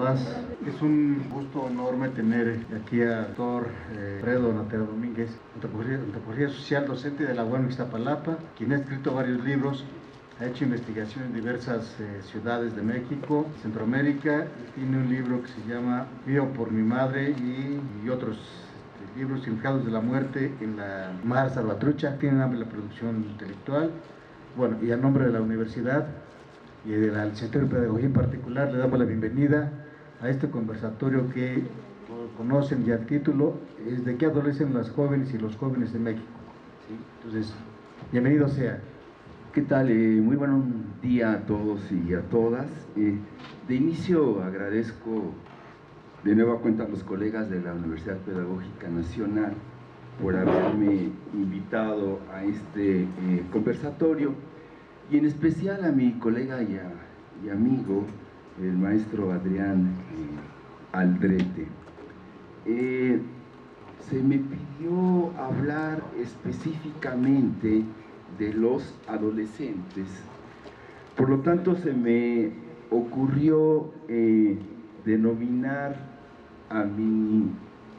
todas. Es un gusto enorme tener aquí al doctor Fredo Natero Domínguez, antropología social, docente de la UAM Iztapalapa, quien ha escrito varios libros, ha hecho investigación en diversas ciudades de México, Centroamérica, y tiene un libro que se llama Mío por mi madre y otros libros Cirujanos de la Muerte en la Mar Salvatrucha. Tiene amplia producción intelectual. Bueno, y a nombre de la universidad y de la licenciatura de Pedagogía en particular, le damos la bienvenida a este conversatorio que conocen ya el título, es de qué adolecen las jóvenes y los jóvenes de México. ¿Sí? Entonces, bienvenido sea. ¿Qué tal? Muy buen día a todos y a todas. De inicio agradezco de nueva cuenta a los colegas de la Universidad Pedagógica Nacional por haberme invitado a este conversatorio, y en especial a mi colega y amigo, el maestro Adrián Aldrete. Se me pidió hablar específicamente de los adolescentes, por lo tanto se me ocurrió denominar a mi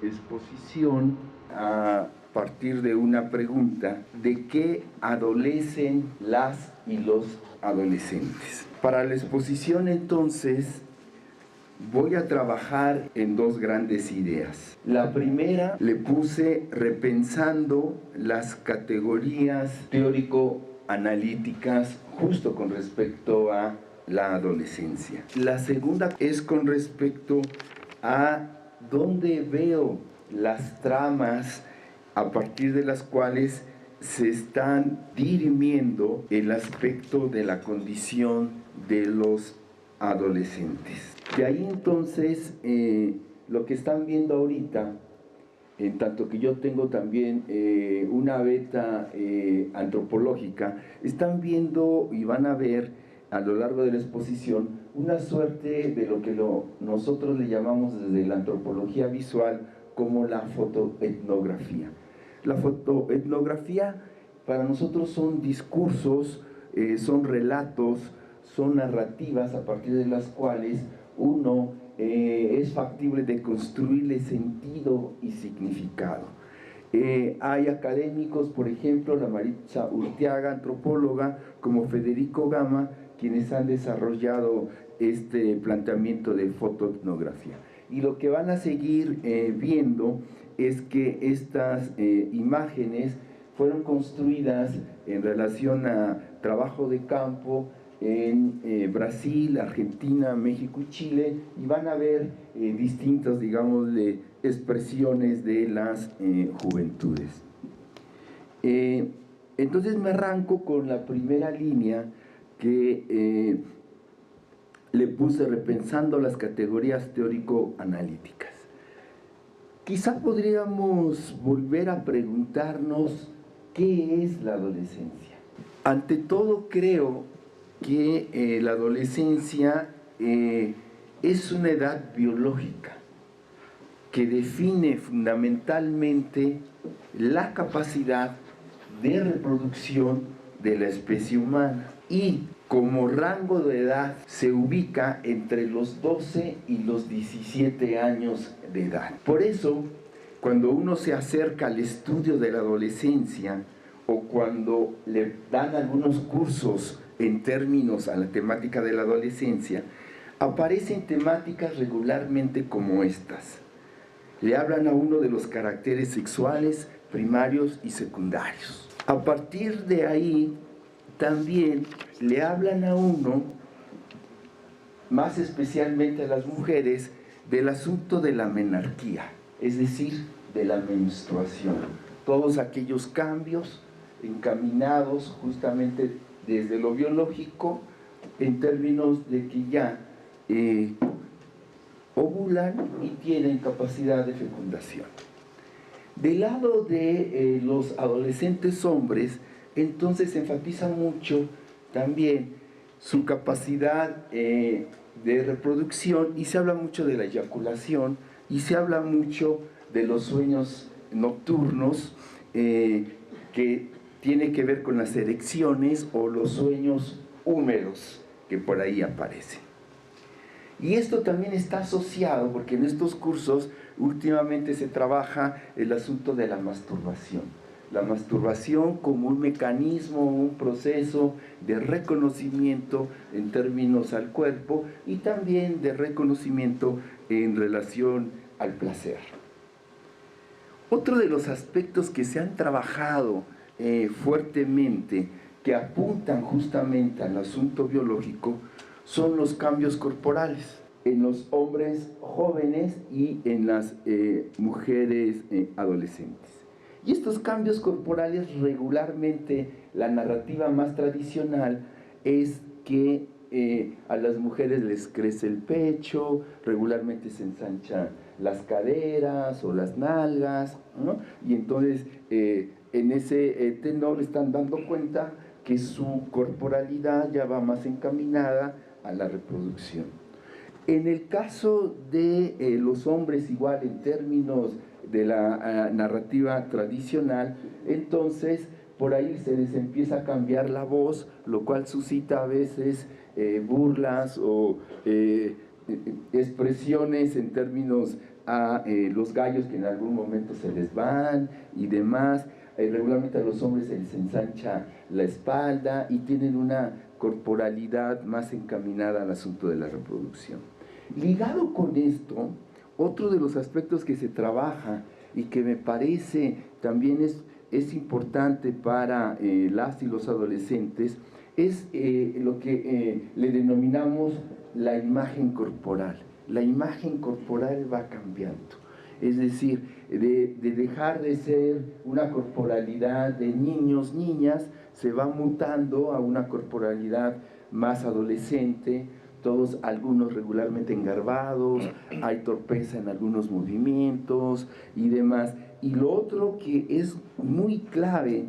exposición a partir de una pregunta: ¿de qué adolecen las y los adolescentes? Para la exposición, entonces, voy a trabajar en dos grandes ideas. La primera le puse repensando las categorías teórico-analíticas justo con respecto a la adolescencia. La segunda es con respecto a dónde veo las tramas a partir de las cuales se están dirimiendo el aspecto de la condición de los adolescentes. De ahí entonces lo que están viendo ahorita, en tanto que yo tengo también una beta antropológica, están viendo y van a ver a lo largo de la exposición una suerte de lo que nosotros le llamamos desde la antropología visual como la fotoetnografía. La fotoetnografía para nosotros son discursos, son relatos, son narrativas a partir de las cuales uno es factible de construirle sentido y significado. Hay académicos, por ejemplo, la Maritza Urteaga, antropóloga, como Federico Gama, quienes han desarrollado este planteamiento de fotoetnografía. Y lo que van a seguir viendo es que estas imágenes fueron construidas en relación a trabajo de campo en Brasil, Argentina, México y Chile, y van a ver distintas, digamos, expresiones de las juventudes. Entonces me arranco con la primera línea que le puse repensando las categorías teórico-analíticas. Quizá podríamos volver a preguntarnos ¿qué es la adolescencia? Ante todo, creo que la adolescencia es una edad biológica que define fundamentalmente la capacidad de reproducción de la especie humana, y como rango de edad se ubica entre los 12 y los 17 años de edad. Por eso, cuando uno se acerca al estudio de la adolescencia, o cuando le dan algunos cursos en términos a la temática de la adolescencia, aparecen temáticas regularmente como estas. Le hablan a uno de los caracteres sexuales primarios y secundarios. A partir de ahí, también le hablan a uno, más especialmente a las mujeres, del asunto de la menarquía, es decir, de la menstruación. Todos aquellos cambios encaminados justamente desde lo biológico en términos de que ya ovulan y tienen capacidad de fecundación. Del lado de los adolescentes hombres, entonces se enfatiza mucho también su capacidad de reproducción, y se habla mucho de la eyaculación, y se habla mucho de los sueños nocturnos que tiene que ver con las erecciones o los sueños húmedos que por ahí aparecen. Y esto también está asociado, porque en estos cursos últimamente se trabaja el asunto de la masturbación. La masturbación como un mecanismo, un proceso de reconocimiento en términos al cuerpo y también de reconocimiento en relación al placer. Otro de los aspectos que se han trabajado fuertemente, que apuntan justamente al asunto biológico, son los cambios corporales en los hombres jóvenes y en las mujeres adolescentes. Y estos cambios corporales regularmente, la narrativa más tradicional es que a las mujeres les crece el pecho, regularmente se ensanchan las caderas o las nalgas, ¿no? Y entonces en ese tenor están dando cuenta que su corporalidad ya va más encaminada a la reproducción. En el caso de los hombres, igual en términos de la narrativa tradicional, entonces por ahí se les empieza a cambiar la voz, lo cual suscita a veces burlas o expresiones en términos a los gallos que en algún momento se les van y demás. Regularmente a los hombres se les ensancha la espalda y tienen una corporalidad más encaminada al asunto de la reproducción. Ligado con esto, otro de los aspectos que se trabaja y que me parece también es importante para las y los adolescentes es lo que le denominamos la imagen corporal. La imagen corporal va cambiando, es decir, de dejar de ser una corporalidad de niños, niñas, se va mutando a una corporalidad más adolescente, todos, algunos regularmente engarbados, hay torpeza en algunos movimientos y demás. Y lo otro que es muy clave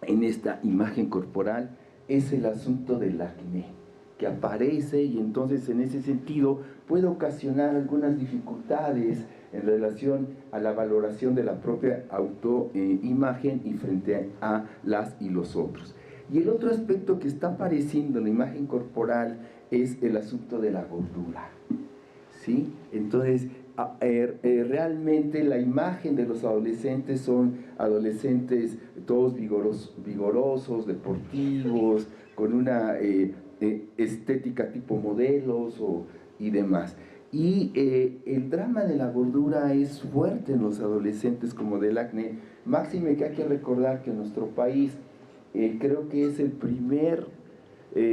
en esta imagen corporal es el asunto del acné, que aparece y entonces en ese sentido puede ocasionar algunas dificultades en relación a la valoración de la propia autoimagen y frente a las y los otros. Y el otro aspecto que está apareciendo en la imagen corporal es el asunto de la gordura, ¿sí? Entonces, realmente la imagen de los adolescentes son adolescentes todos vigorosos, deportivos, con una estética tipo modelos y demás. Y el drama de la gordura es fuerte en los adolescentes como del acné, máxime que hay que recordar que en nuestro país creo que es el primer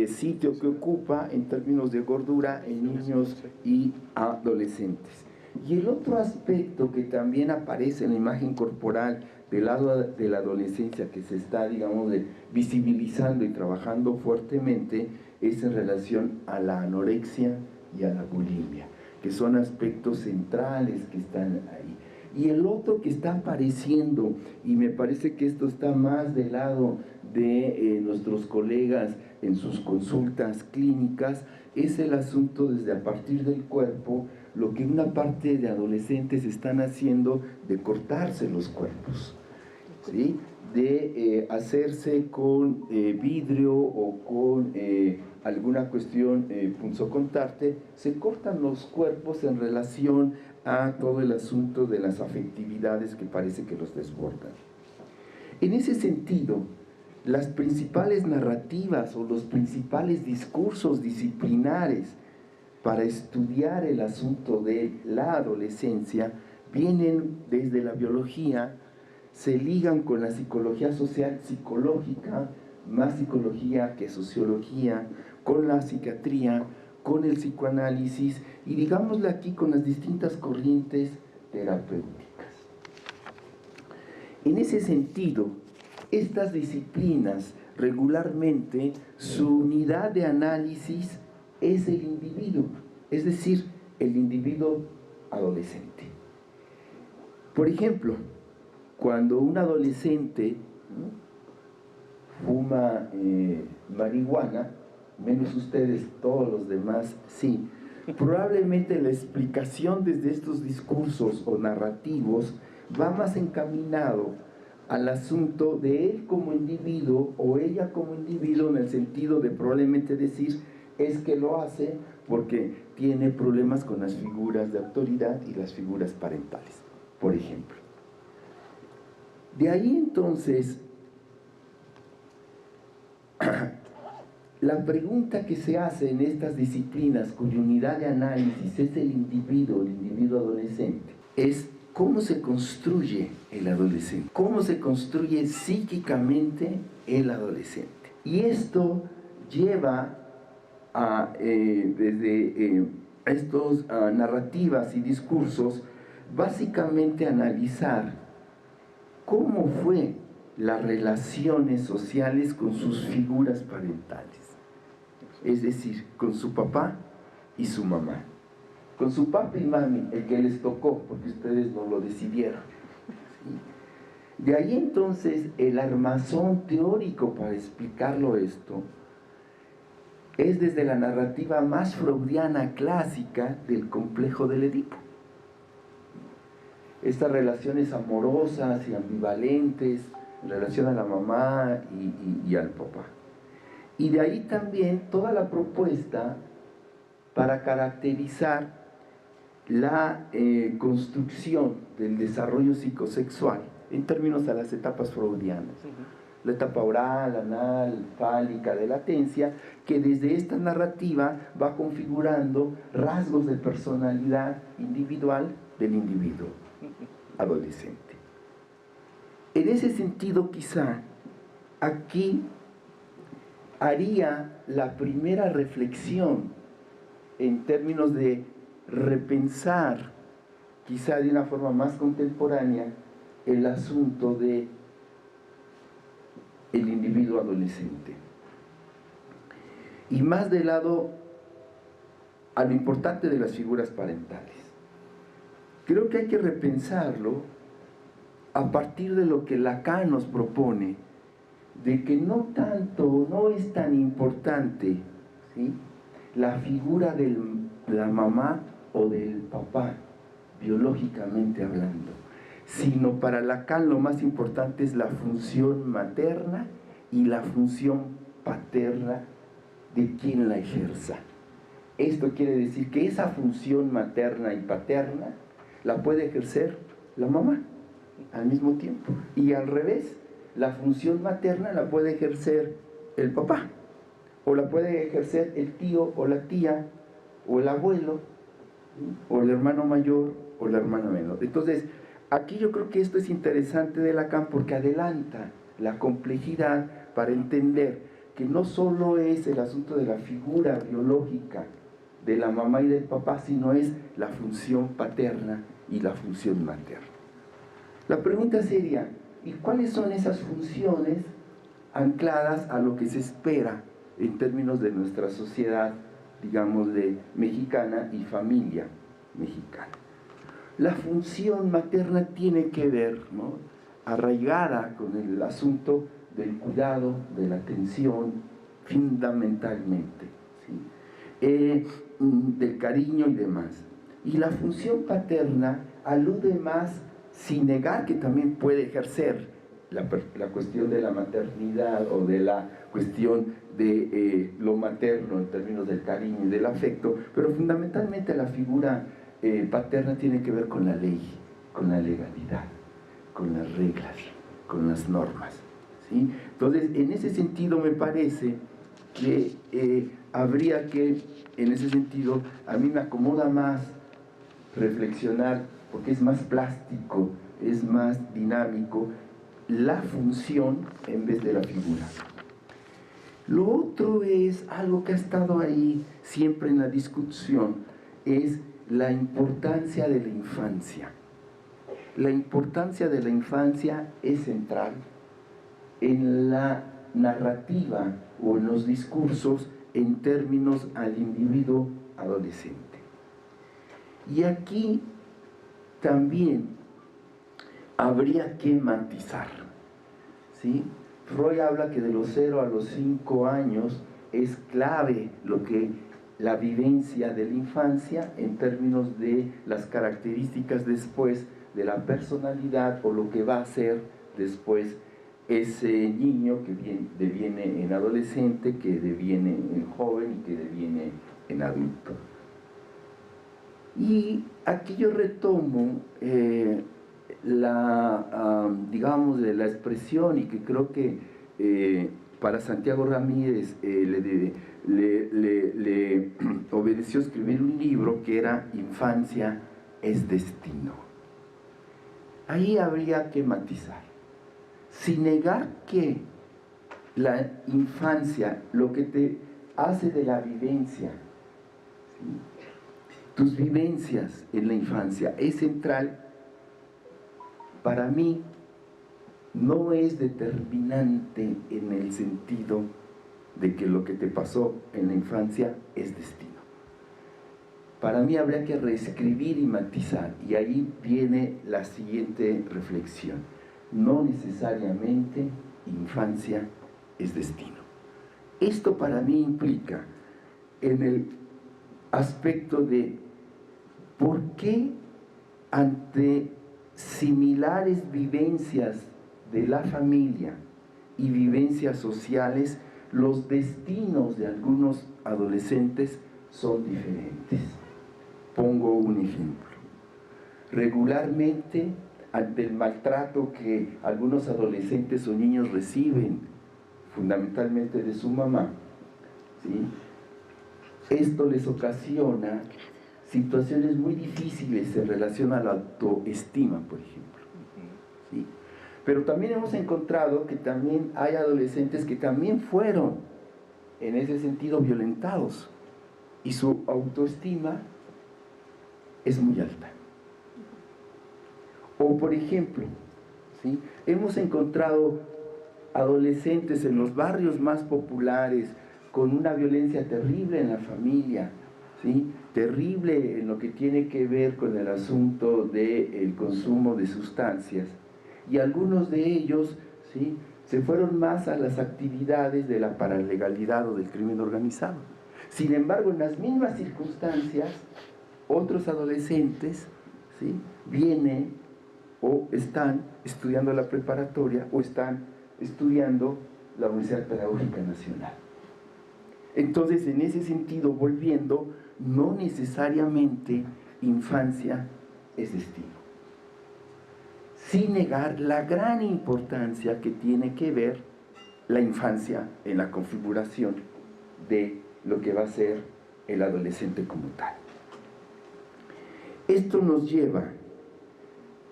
sitio que ocupa en términos de gordura en niños y adolescentes. Y el otro aspecto que también aparece en la imagen corporal del lado de la adolescencia que se está, digamos, visibilizando y trabajando fuertemente es en relación a la anorexia y a la bulimia, que son aspectos centrales que están ahí. Y el otro que está apareciendo, y me parece que esto está más del lado de nuestros colegas en sus consultas clínicas, es el asunto desde a partir del cuerpo, lo que una parte de adolescentes están haciendo de cortarse los cuerpos, ¿sí? De hacerse con vidrio o con alguna cuestión punzocontarte, se cortan los cuerpos en relación a todo el asunto de las afectividades que parece que los desbordan. En ese sentido, las principales narrativas o los principales discursos disciplinares para estudiar el asunto de la adolescencia vienen desde la biología, se ligan con la psicología social psicológica, más psicología que sociología, con la psiquiatría, con el psicoanálisis y digámosle aquí con las distintas corrientes terapéuticas. En ese sentido, estas disciplinas regularmente su unidad de análisis es el individuo, es decir, el individuo adolescente. Por ejemplo, cuando un adolescente fuma marihuana, menos ustedes, todos los demás, sí, probablemente la explicación desde estos discursos o narrativos va más encaminado al asunto de él como individuo o ella como individuo, en el sentido de probablemente decir es que lo hace porque tiene problemas con las figuras de autoridad y las figuras parentales, por ejemplo. De ahí entonces, la pregunta que se hace en estas disciplinas, cuya unidad de análisis es el individuo adolescente, es cómo se construye el adolescente, cómo se construye psíquicamente el adolescente. Y esto lleva a, desde estos narrativas y discursos, básicamente analizar cómo fue las relaciones sociales con sus figuras parentales, es decir, con su papá y su mamá, con su papi y mami, el que les tocó, porque ustedes no lo decidieron, ¿sí? De ahí entonces el armazón teórico para explicarlo esto es desde la narrativa más freudiana clásica del complejo del Edipo. Estas relaciones amorosas y ambivalentes en relación a la mamá y al papá. Y de ahí también toda la propuesta para caracterizar la construcción del desarrollo psicosexual en términos a las etapas freudianas. La etapa oral, anal, fálica, de latencia, que desde esta narrativa va configurando rasgos de personalidad individual del individuo adolescente. En ese sentido, quizá, aquí haría la primera reflexión en términos de repensar, quizá de una forma más contemporánea, el asunto de el individuo adolescente. Y más del lado a lo importante de las figuras parentales. Creo que hay que repensarlo a partir de lo que Lacan nos propone, de que no es tan importante, ¿sí?, la figura de la mamá o del papá, biológicamente hablando, sino para Lacan lo más importante es la función materna y la función paterna de quien la ejerza. Esto quiere decir que esa función materna y paterna la puede ejercer la mamá al mismo tiempo, y al revés, la función materna la puede ejercer el papá, o la puede ejercer el tío o la tía o el abuelo, o el hermano mayor o la hermana menor. Entonces, aquí yo creo que esto es interesante de Lacan porque adelanta la complejidad para entender que no solo es el asunto de la figura biológica de la mamá y del papá, sino es la función paterna y la función materna. La pregunta sería, ¿y cuáles son esas funciones ancladas a lo que se espera en términos de nuestra sociedad, digamos, de mexicana y familia mexicana? La función materna tiene que ver, ¿no?, arraigada con el asunto del cuidado, de la atención, fundamentalmente, ¿sí?, del cariño y demás. Y la función paterna alude más, sin negar que también puede ejercer la cuestión de la maternidad o de la cuestión de lo materno en términos del cariño y del afecto, pero fundamentalmente la figura paterna tiene que ver con la ley, con la legalidad, con las reglas, con las normas, ¿sí? Entonces, en ese sentido me parece que habría que, en ese sentido, a mí me acomoda más reflexionar, porque es más plástico, es más dinámico, la función en vez de la figura. Lo otro es algo que ha estado ahí siempre en la discusión, es la importancia de la infancia. La importancia de la infancia es central en la narrativa o en los discursos en términos al individuo adolescente. Y aquí también habría que matizar, ¿sí? Freud habla que de los 0 a los 5 años es clave la vivencia de la infancia en términos de las características después de la personalidad o lo que va a ser después ese niño que deviene en adolescente, que deviene en joven y que deviene en adulto. Y aquí yo retomo digamos, la expresión, y que creo que para Santiago Ramírez le obedeció escribir un libro que era Infancia es Destino. Ahí habría que matizar, sin negar que la infancia, lo que te hace de la vivencia, ¿sí?, tus vivencias en la infancia es central. Para mí no es determinante en el sentido de que lo que te pasó en la infancia es destino. Para mí habría que reescribir y matizar, y ahí viene la siguiente reflexión: no necesariamente infancia es destino. Esto para mí implica, en el aspecto de por qué ante similares vivencias de la familia y vivencias sociales, los destinos de algunos adolescentes son diferentes. Pongo un ejemplo. Regularmente, ante el maltrato que algunos adolescentes o niños reciben, fundamentalmente de su mamá, ¿sí?, esto les ocasiona situaciones muy difíciles en relación a la autoestima, por ejemplo, ¿sí? Pero también hemos encontrado que también hay adolescentes que también fueron, en ese sentido, violentados, y su autoestima es muy alta. O, por ejemplo, ¿sí?, hemos encontrado adolescentes en los barrios más populares con una violencia terrible en la familia, ¿sí?, terrible en lo que tiene que ver con el asunto del consumo de sustancias, y algunos de ellos, ¿sí?, se fueron más a las actividades de la paralegalidad o del crimen organizado. Sin embargo, en las mismas circunstancias, otros adolescentes, ¿sí?, vienen o están estudiando la preparatoria o están estudiando la Universidad Pedagógica Nacional. Entonces, en ese sentido, volviendo, no necesariamente infancia es destino, sin negar la gran importancia que tiene que ver la infancia en la configuración de lo que va a ser el adolescente como tal. Esto nos lleva,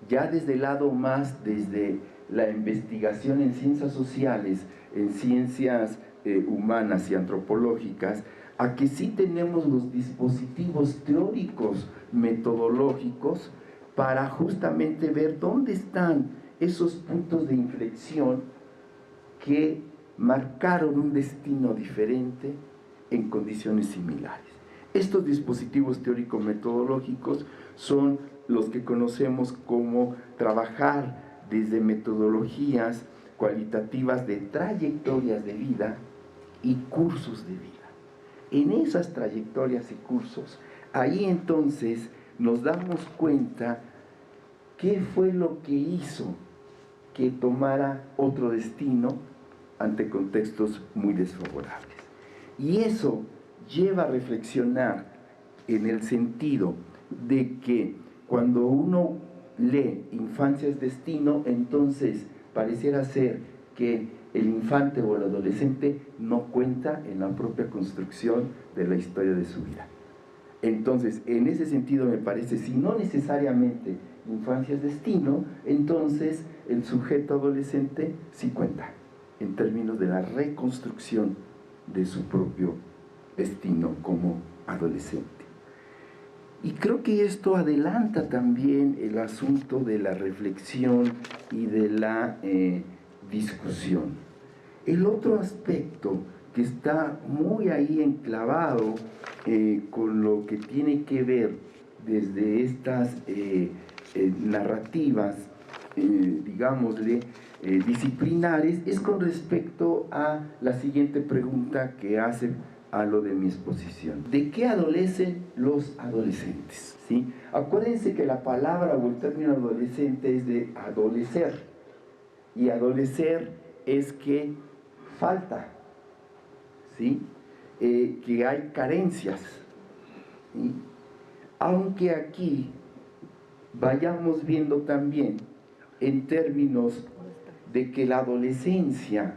ya desde el lado más, desde la investigación en ciencias sociales, en ciencias humanas y antropológicas, a que sí tenemos los dispositivos teóricos, metodológicos, para justamente ver dónde están esos puntos de inflexión que marcaron un destino diferente en condiciones similares. Estos dispositivos teórico-metodológicos son los que conocemos como trabajar desde metodologías cualitativas de trayectorias de vida y cursos de vida. En esas trayectorias y cursos, ahí entonces nos damos cuenta qué fue lo que hizo que tomara otro destino ante contextos muy desfavorables. Y eso lleva a reflexionar en el sentido de que cuando uno lee Infancia es Destino, entonces pareciera ser que el infante o el adolescente no cuenta en la propia construcción de la historia de su vida. Entonces, en ese sentido me parece, si no necesariamente infancia es destino, entonces el sujeto adolescente sí cuenta en términos de la reconstrucción de su propio destino como adolescente. Y creo que esto adelanta también el asunto de la reflexión y de la discusión. El otro aspecto que está muy ahí enclavado con lo que tiene que ver desde estas narrativas, digámosle, disciplinares, es con respecto a la siguiente pregunta que hace a lo de mi exposición. ¿De qué adolecen los adolescentes? ¿Sí? Acuérdense que la palabra o el término adolescente es de adolecer, y adolecer es que falta, ¿sí? Que hay carencias, ¿sí? Aunque aquí vayamos viendo también en términos de que la adolescencia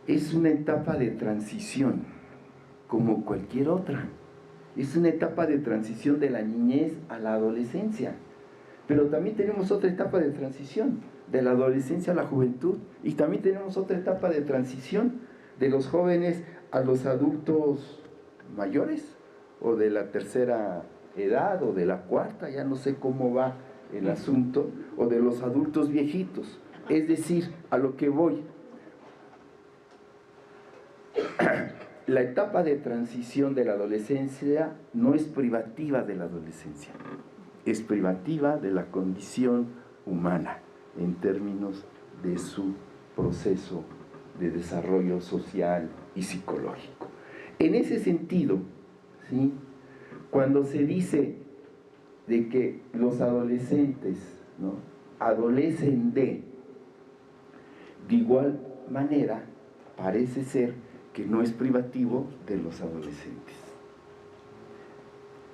es una etapa de transición, como cualquier otra. Es una etapa de transición de la niñez a la adolescencia. Pero también tenemos otra etapa de transición, de la adolescencia a la juventud. Y también tenemos otra etapa de transición, de los jóvenes a los adultos mayores, o de la tercera edad, o de la cuarta, ya no sé cómo va el asunto, o de los adultos viejitos. Es decir, a lo que voy, la etapa de transición de la adolescencia no es privativa de la adolescencia, es privativa de la condición humana en términos de su proceso de desarrollo social y psicológico. En ese sentido, ¿sí?, cuando se dice de que los adolescentes, ¿no?, adolecen de igual manera, parece ser que no es privativo de los adolescentes.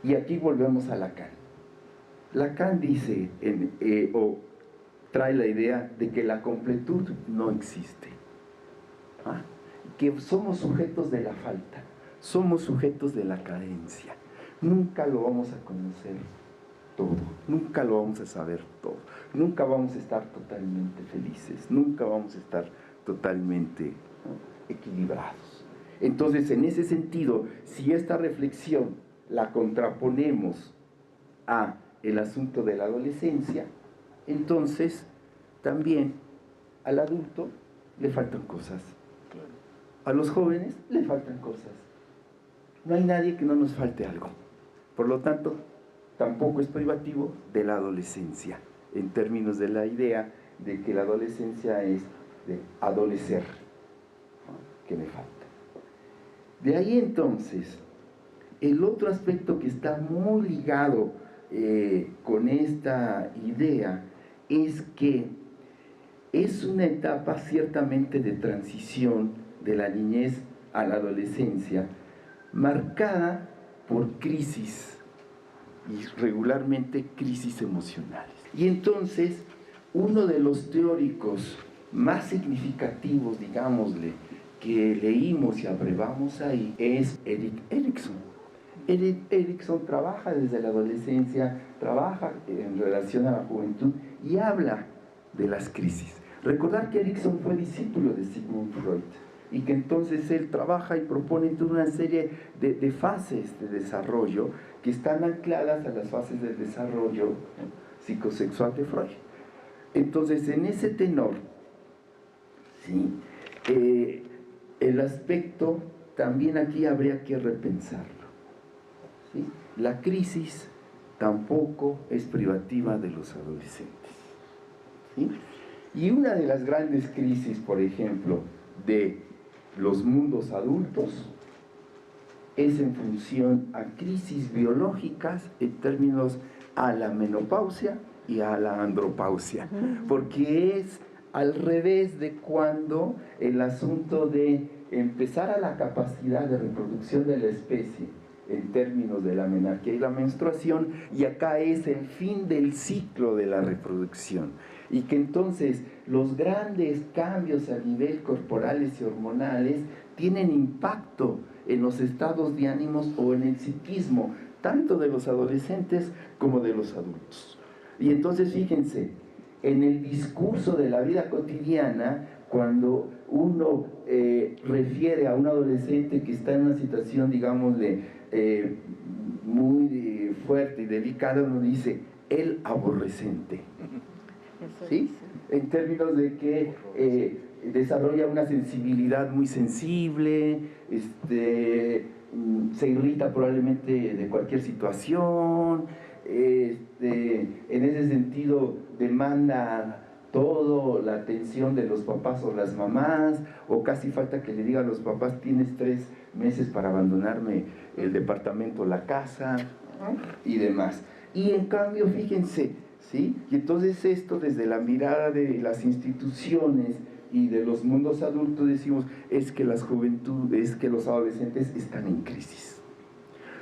Y aquí volvemos a Lacan. Lacan dice, o trae la idea de que la completud no existe, que somos sujetos de la falta, somos sujetos de la carencia. Nunca lo vamos a conocer todo, nunca lo vamos a saber todo, nunca vamos a estar totalmente felices, nunca vamos a estar totalmente, ¿no?, equilibrados. Entonces, en ese sentido, si esta reflexión la contraponemos a el asunto de la adolescencia, entonces también al adulto le faltan cosas, a los jóvenes le faltan cosas. No hay nadie que no nos falte algo. Por lo tanto, tampoco es privativo de la adolescencia, en términos de la idea de que la adolescencia es de adolecer, ¿no?, que me falta. De ahí entonces, el otro aspecto que está muy ligado con esta idea es que es una etapa ciertamente de transición de la niñez a la adolescencia, marcada por crisis, y regularmente crisis emocionales. Y entonces, uno de los teóricos más significativos, digámosle, que leímos y abrevamos ahí, es Erik Erikson. Erik Erikson trabaja desde la adolescencia, trabaja en relación a la juventud y habla de las crisis. Recordar que Erikson fue discípulo de Sigmund Freud y que entonces él trabaja y propone toda una serie de fases de desarrollo que están ancladas a las fases del desarrollo, ¿no?, psicosexual de Freud. Entonces, en ese tenor, ¿sí?, el aspecto también aquí habría que repensarlo, ¿sí? La crisis tampoco es privativa de los adolescentes, ¿sí? Y una de las grandes crisis, por ejemplo, de los mundos adultos es en función a crisis biológicas en términos a la menopausia y a la andropausia, porque es al revés de cuando el asunto de empezar a la capacidad de reproducción de la especie en términos de la menarquía y la menstruación, y acá es el fin del ciclo de la reproducción, y que entonces los grandes cambios a nivel corporales y hormonales tienen impacto en los estados de ánimos o en el psiquismo, tanto de los adolescentes como de los adultos. Y entonces fíjense, en el discurso de la vida cotidiana, cuando uno refiere a un adolescente que está en una situación, digámosle, muy fuerte y delicada, uno dice, el aborrecente, ¿sí? En términos de que desarrolla una sensibilidad muy sensible, se irrita probablemente de cualquier situación, en ese sentido demanda todo la atención de los papás o las mamás, o casi falta que le diga a los papás, tienes 3 meses para abandonarme el departamento, la casa, y demás. Y en cambio, fíjense, ¿sí? Y entonces esto desde la mirada de las instituciones y de los mundos adultos decimos, es que las juventudes, es que los adolescentes están en crisis.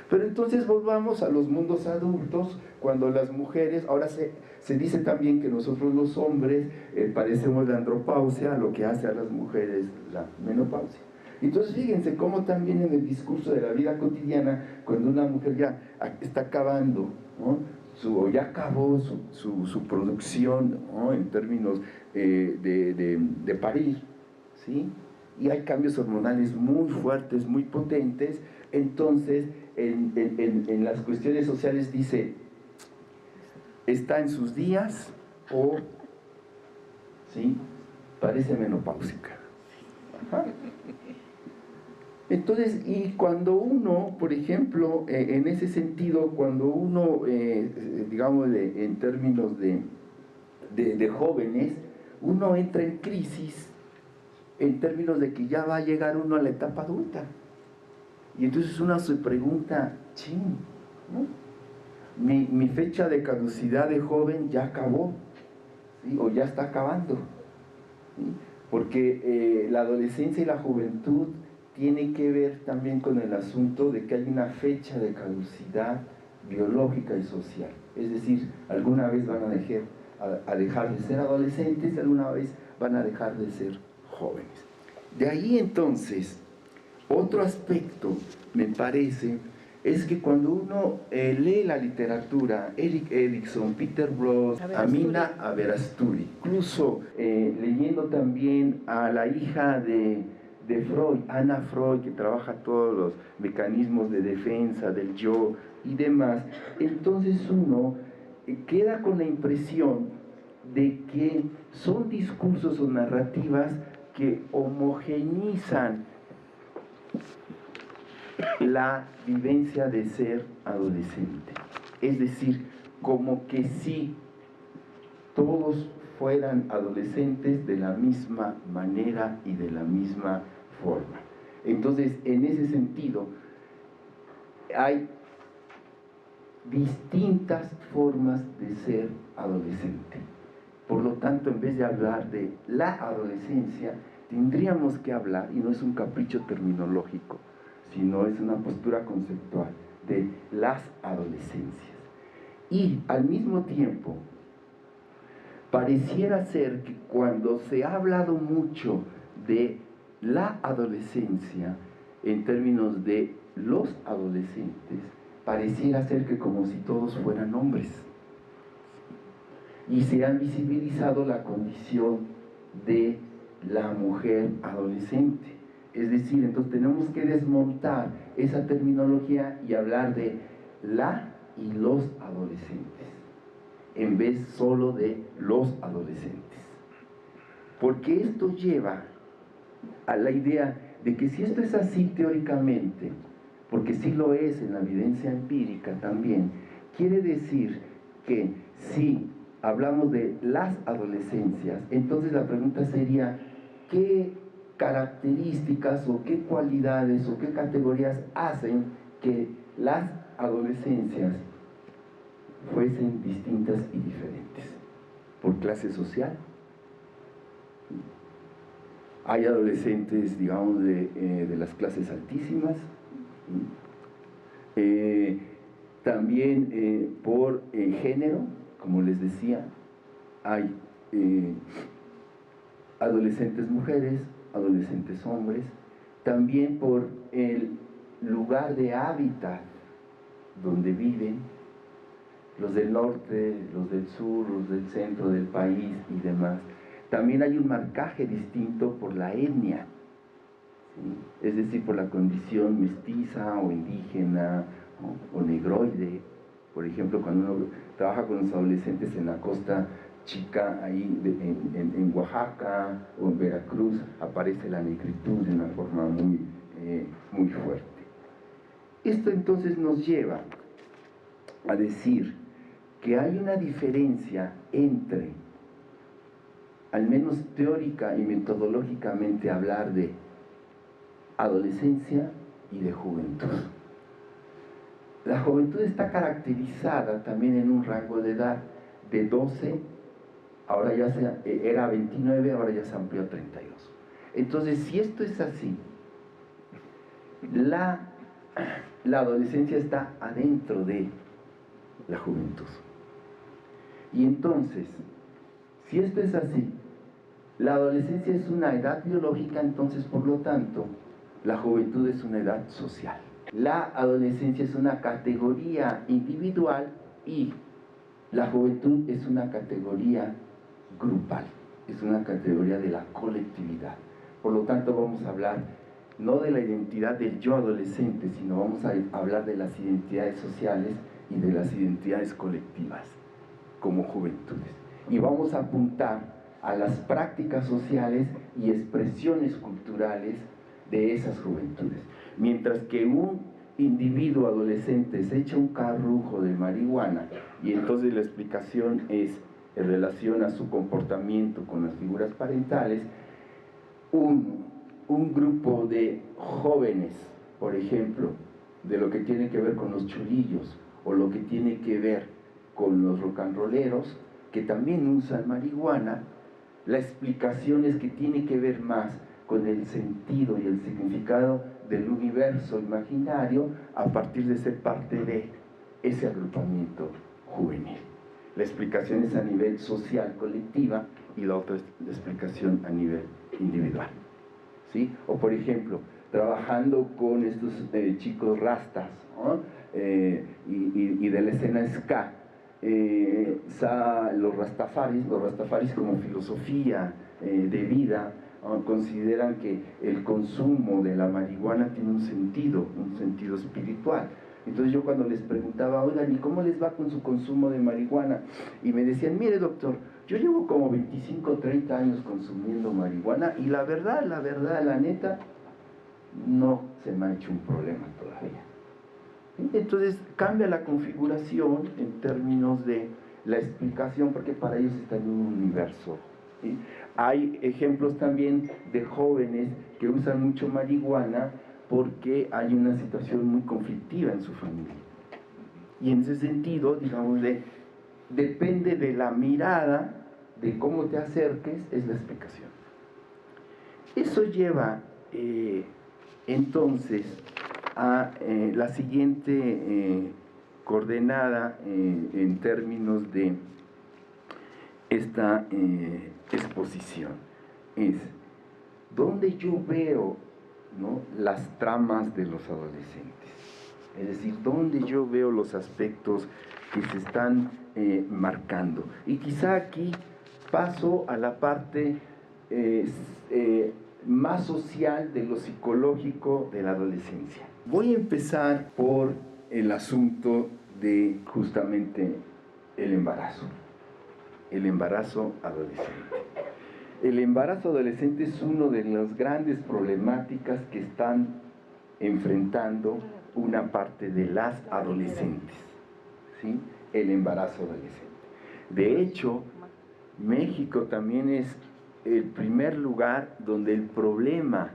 Pero entonces volvamos a los mundos adultos, cuando las mujeres, ahora se dice también que nosotros los hombres padecemos la andropausia, lo que hace a las mujeres la menopausia. Entonces fíjense cómo también en el discurso de la vida cotidiana, cuando una mujer ya está acabando, ¿no?, o ya acabó su producción, ¿no?, en términos de parir, ¿sí?, y hay cambios hormonales muy fuertes, muy potentes, entonces en las cuestiones sociales dice, está en sus días o, ¿sí?, parece menopáusica. Ajá. Entonces, y cuando uno, por ejemplo, en ese sentido, cuando uno, digamos, en términos de jóvenes, uno entra en crisis en términos de que ya va a llegar uno a la etapa adulta. Y entonces uno se pregunta, ching, ¿no?, mi fecha de caducidad de joven ya acabó, ¿sí?, o ya está acabando, ¿sí?, porque la adolescencia y la juventud tiene que ver también con el asunto de que hay una fecha de caducidad biológica y social. Es decir, alguna vez van a dejar de ser adolescentes, alguna vez van a dejar de ser jóvenes. De ahí entonces, otro aspecto, me parece, es que cuando uno lee la literatura, Erik Erikson, Peter Bloss, Amina Averasturi, incluso leyendo también a la hija de Freud, Anna Freud, que trabaja todos los mecanismos de defensa del yo y demás, entonces uno queda con la impresión de que son discursos o narrativas que homogenizan la vivencia de ser adolescente. Es decir, como que si todos fueran adolescentes de la misma manera y de la misma forma. Entonces, en ese sentido, hay distintas formas de ser adolescente. Por lo tanto, en vez de hablar de la adolescencia, tendríamos que hablar, y no es un capricho terminológico, sino es una postura conceptual, de las adolescencias. Y al mismo tiempo, pareciera ser que cuando se ha hablado mucho de la adolescencia, en términos de los adolescentes, pareciera ser que como si todos fueran hombres. Y se ha visibilizado la condición de la mujer adolescente. Es decir, entonces tenemos que desmontar esa terminología y hablar de la y los adolescentes, en vez solo de los adolescentes. Porque esto lleva a la idea de que si esto es así teóricamente, porque sí lo es en la evidencia empírica también, quiere decir que si hablamos de las adolescencias, entonces la pregunta sería, ¿qué características o qué cualidades o qué categorías hacen que las adolescencias fuesen distintas y diferentes? ¿Por clase social? Hay adolescentes, digamos, de las clases altísimas, también por género, como les decía, hay adolescentes mujeres, adolescentes hombres, también por el lugar de hábitat donde viven, los del norte, los del sur, los del centro del país y demás. También hay un marcaje distinto por la etnia, ¿sí?, es decir, por la condición mestiza o indígena o negroide. Por ejemplo, cuando uno trabaja con los adolescentes en la costa chica, ahí en Oaxaca o en Veracruz, aparece la negritud de una forma muy fuerte. Esto entonces nos lleva a decir que hay una diferencia entre, al menos teórica y metodológicamente, hablar de adolescencia y de juventud. La juventud está caracterizada también en un rango de edad de 12, ahora ya era 29, ahora ya se amplió a 32. Entonces, si esto es así, la la adolescencia está adentro de la juventud. Y entonces, si esto es así, la adolescencia es una edad biológica, entonces por lo tanto, la juventud es una edad social. La adolescencia es una categoría individual y la juventud es una categoría grupal, es una categoría de la colectividad. Por lo tanto, vamos a hablar no de la identidad del yo adolescente, sino vamos a hablar de las identidades sociales y de las identidades colectivas como juventudes. Y vamos a apuntar a las prácticas sociales y expresiones culturales de esas juventudes. Mientras que un individuo adolescente se echa un carrujo de marihuana, y entonces la explicación es en relación a su comportamiento con las figuras parentales, un grupo de jóvenes, por ejemplo, de lo que tiene que ver con los chulillos, o lo que tiene que ver con los rock and rolleros, que también usan marihuana, la explicación es que tiene que ver más con el sentido y el significado del universo imaginario a partir de ser parte de ese agrupamiento juvenil. La explicación es a nivel social, colectiva, y la otra es la explicación a nivel individual, ¿sí? O por ejemplo, trabajando con estos chicos rastas, ¿no? Y de la escena ska, los rastafaris como filosofía de vida, consideran que el consumo de la marihuana tiene un sentido espiritual. Entonces yo cuando les preguntaba, oigan, ¿y cómo les va con su consumo de marihuana? Y me decían, mire doctor, yo llevo como 25 o 30 años consumiendo marihuana y la verdad, la neta, no se me ha hecho un problema todavía. Entonces cambia la configuración en términos de la explicación, porque para ellos está en un universo, ¿sí? Hay ejemplos también de jóvenes que usan mucho marihuana porque hay una situación muy conflictiva en su familia. Y en ese sentido, digamos, depende de la mirada, de cómo te acerques, es la explicación. Eso lleva entonces a la siguiente coordenada en términos de esta exposición. Es donde yo veo, ¿no?, las tramas de los adolescentes. Es decir, donde yo veo los aspectos que se están marcando. Y quizá aquí paso a la parte más social de lo psicológico de la adolescencia. Voy a empezar por el asunto de justamente el embarazo adolescente. El embarazo adolescente es una de las grandes problemáticas que están enfrentando una parte de las adolescentes, ¿sí? El embarazo adolescente. De hecho, México también es el primer lugar donde el problema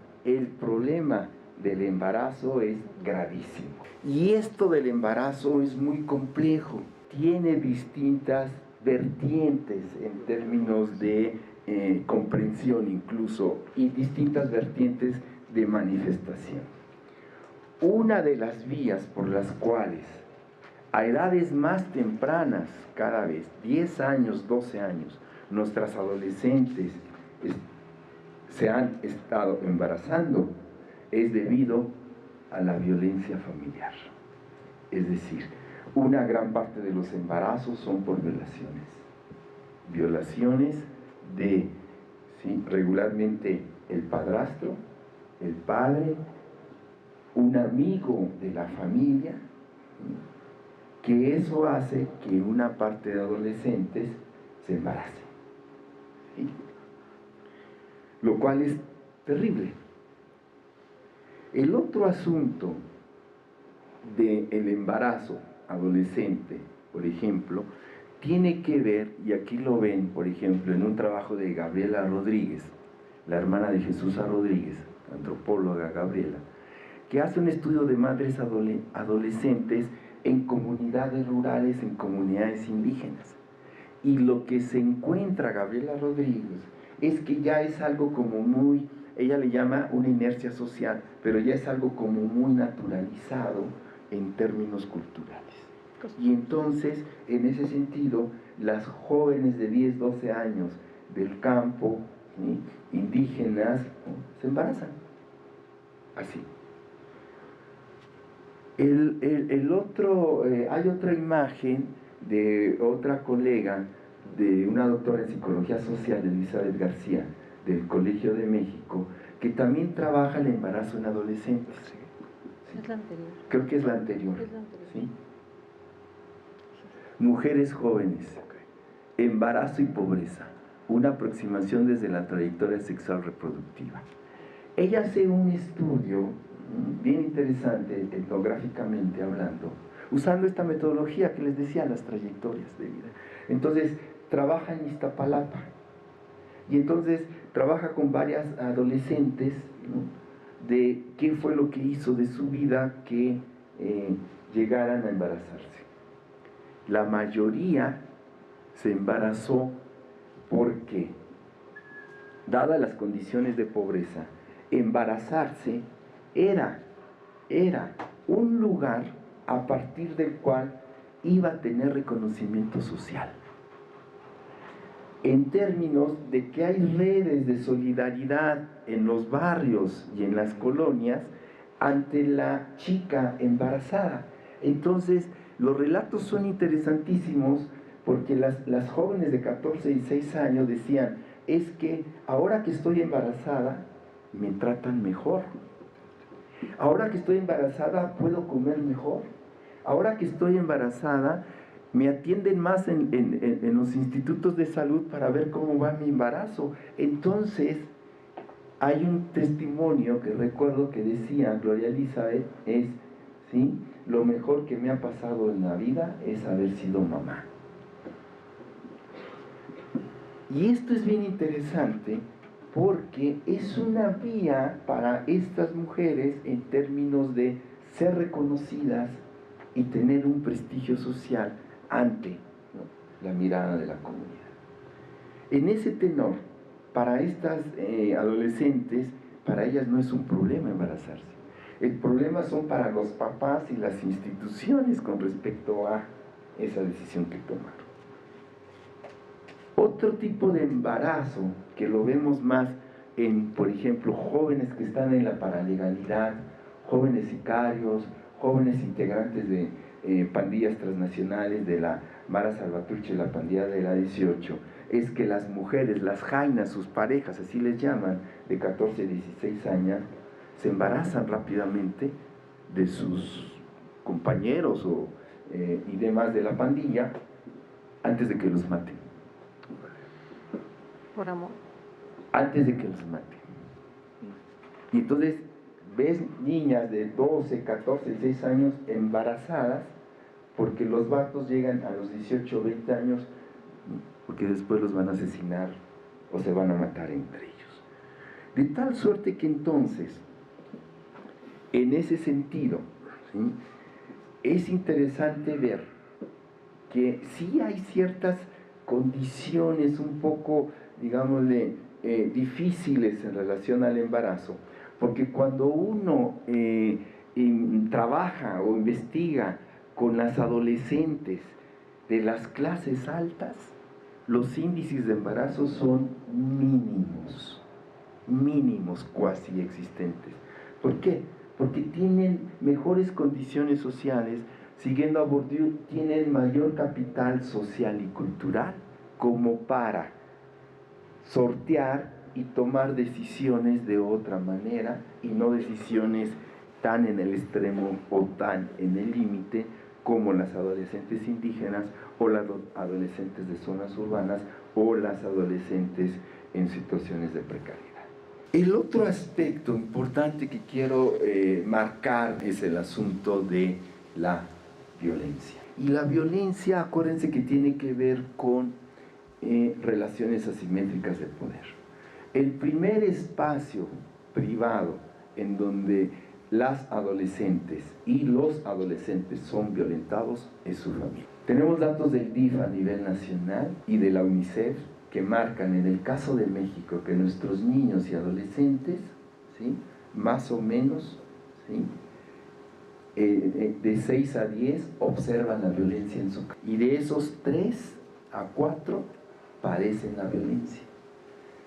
del embarazo es gravísimo. Y esto del embarazo es muy complejo, tiene distintas vertientes en términos de comprensión incluso, y distintas vertientes de manifestación. Una de las vías por las cuales a edades más tempranas, cada vez, 10 años, 12 años, nuestras adolescentes se han estado embarazando, es debido a la violencia familiar. Es decir, una gran parte de los embarazos son por violaciones de, ¿sí?, regularmente el padrastro, el padre, un amigo de la familia, que eso hace que una parte de adolescentes se embaracen, ¿sí?, lo cual es terrible. El otro asunto del embarazo adolescente, por ejemplo, tiene que ver, y aquí lo ven, por ejemplo, en un trabajo de Gabriela Rodríguez, la hermana de Jesús Rodríguez, antropóloga Gabriela, que hace un estudio de madres adolescentes en comunidades rurales, en comunidades indígenas. Y lo que se encuentra Gabriela Rodríguez es que ya es algo como muy, ella le llama una inercia social, pero ya es algo como muy naturalizado, en términos culturales. Y entonces, en ese sentido, las jóvenes de 10, 12 años del campo, ¿sí?, indígenas, ¿no?, se embarazan. Así. Hay otra imagen de otra colega, de una doctora en psicología social, Elizabeth García, del Colegio de México, que también trabaja el embarazo en adolescentes. ¿Sí? Es la anterior. Creo que es la anterior. Es la anterior. ¿Sí? Mujeres jóvenes, embarazo y pobreza, una aproximación desde la trayectoria sexual reproductiva. Ella hace un estudio bien interesante, etnográficamente hablando, usando esta metodología que les decía, las trayectorias de vida. Entonces, trabaja en Iztapalapa, y entonces trabaja con varias adolescentes, ¿no?, de qué fue lo que hizo de su vida que llegaran a embarazarse. La mayoría se embarazó porque, dadas las condiciones de pobreza, embarazarse era un lugar a partir del cual iba a tener reconocimiento social. En términos de que hay redes de solidaridad en los barrios y en las colonias ante la chica embarazada. Entonces, los relatos son interesantísimos porque las jóvenes de 14 y 16 años decían, es que ahora que estoy embarazada, me tratan mejor. Ahora que estoy embarazada, puedo comer mejor. Ahora que estoy embarazada, me atienden más en los institutos de salud para ver cómo va mi embarazo. Entonces, hay un testimonio que recuerdo que decía Gloria Elizabeth, ¿sí?, lo mejor que me ha pasado en la vida es haber sido mamá. Y esto es bien interesante porque es una vía para estas mujeres en términos de ser reconocidas y tener un prestigio social ante, ¿no?, la mirada de la comunidad. En ese tenor, para estas adolescentes, para ellas no es un problema embarazarse. El problema son para los papás y las instituciones con respecto a esa decisión que tomaron. Otro tipo de embarazo que lo vemos más en, por ejemplo, jóvenes que están en la paralegalidad, jóvenes sicarios, jóvenes integrantes de pandillas transnacionales, de la Mara Salvatrucha y la pandilla de la 18, es que las mujeres, las jainas, sus parejas, así les llaman, de 14 a 16 años, se embarazan rápidamente de sus compañeros y demás de la pandilla antes de que los maten. Por amor. Antes de que los maten. Y entonces ves niñas de 12, 14, 16 años embarazadas porque los vatos llegan a los 18, 20 años porque después los van a asesinar o se van a matar entre ellos. De tal suerte que entonces, en ese sentido, ¿sí?, es interesante ver que sí hay ciertas condiciones un poco, digámosle, difíciles en relación al embarazo, porque cuando uno trabaja o investiga con las adolescentes de las clases altas, los índices de embarazo son mínimos, cuasi existentes. ¿Por qué? Porque tienen mejores condiciones sociales, siguiendo a Bourdieu, tienen mayor capital social y cultural como para sortear y tomar decisiones de otra manera y no decisiones tan en el extremo o tan en el límite como las adolescentes indígenas o las adolescentes de zonas urbanas o las adolescentes en situaciones de precariedad. El otro aspecto importante que quiero marcar es el asunto de la violencia. Y la violencia, acuérdense que tiene que ver con relaciones asimétricas de poder. El primer espacio privado en donde las adolescentes y los adolescentes son violentados es su familia. Tenemos datos del DIF a nivel nacional y de la UNICEF que marcan en el caso de México que nuestros niños y adolescentes, ¿sí?, más o menos, ¿sí?, de 6 a 10 observan la violencia en su casa. Y de esos 3 a 4 padecen la violencia.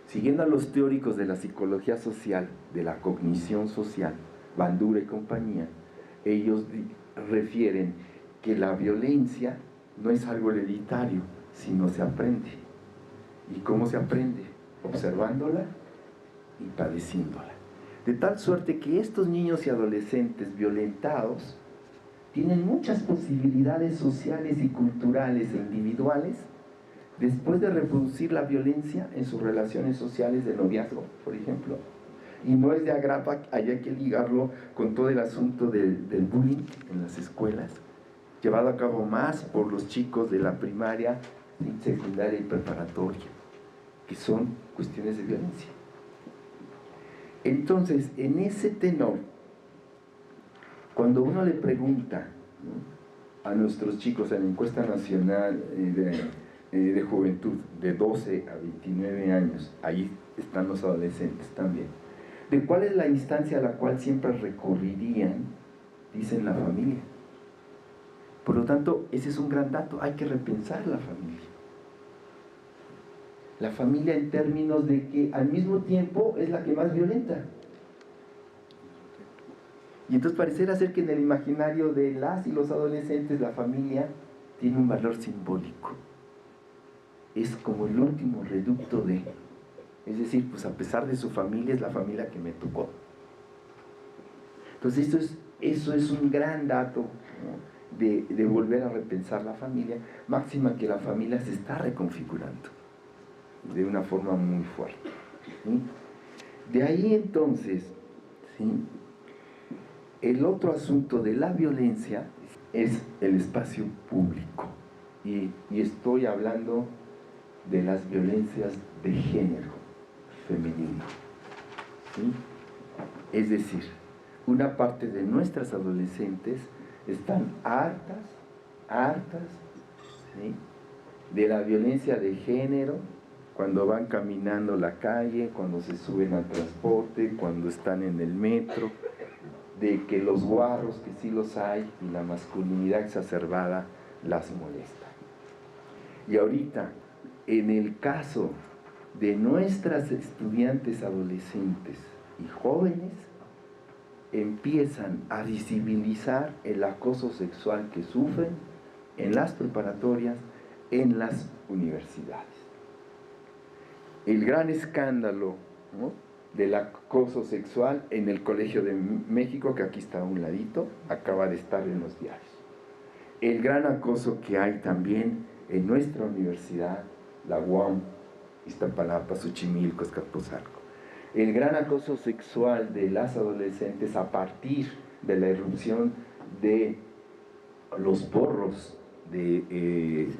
Siguiendo a los teóricos de la psicología social, de la cognición social, Bandura y compañía, ellos refieren que la violencia no es algo hereditario, sino se aprende. ¿Y cómo se aprende? Observándola y padeciéndola. De tal suerte que estos niños y adolescentes violentados tienen muchas posibilidades sociales y culturales e individuales después de reproducir la violencia en sus relaciones sociales de noviazgo, por ejemplo. Y no es de agrapa, hay que ligarlo con todo el asunto del bullying en las escuelas, llevado a cabo más por los chicos de la primaria, secundaria y preparatoria, que son cuestiones de violencia. Entonces, en ese tenor, cuando uno le pregunta, ¿no?, a nuestros chicos en la encuesta nacional de juventud de 12 a 29 años, ahí están los adolescentes también, de cuál es la instancia a la cual siempre recurrirían, dicen la familia. Por lo tanto, ese es un gran dato, hay que repensar la familia. La familia en términos de que al mismo tiempo es la que más violenta. Y entonces pareciera ser que en el imaginario de las y los adolescentes la familia tiene un valor simbólico. Es como el último reducto de... Es decir, pues a pesar de su familia, es la familia que me tocó. Entonces eso es un gran dato, ¿no?, de volver a repensar la familia, máxima que la familia se está reconfigurando de una forma muy fuerte, ¿sí? De ahí entonces, ¿sí?, el otro asunto de la violencia es el espacio público, y estoy hablando de las violencias de género femenino, ¿sí? Es decir, una parte de nuestras adolescentes están hartas, ¿sí?, de la violencia de género, cuando van caminando la calle, cuando se suben al transporte, cuando están en el metro, de que los guarros, que sí los hay, y la masculinidad exacerbada las molesta. Y ahorita, en el caso de nuestras estudiantes adolescentes y jóvenes, empiezan a visibilizar el acoso sexual que sufren en las preparatorias, en las universidades. El gran escándalo, ¿no?, del acoso sexual en el Colegio de México, que aquí está a un ladito, acaba de estar en los diarios. El gran acoso que hay también en nuestra universidad, la UAM, Iztapalapa, Xochimilco, Azcapotzalco. El gran acoso sexual de las adolescentes a partir de la irrupción de los borros del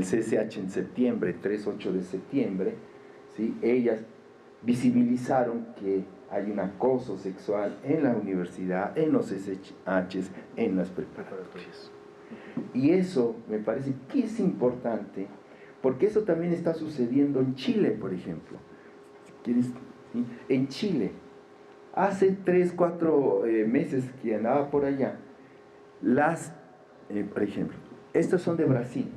CCH en septiembre, 3-8 de septiembre, ¿sí? Ellas visibilizaron que hay un acoso sexual en la universidad, en los CCHs, en las preparatorias. Y eso me parece que es importante, porque eso también está sucediendo en Chile, por ejemplo. ¿Quieres? ¿Sí? En Chile, hace 3-4 meses que andaba por allá, por ejemplo, estos son de Brasil.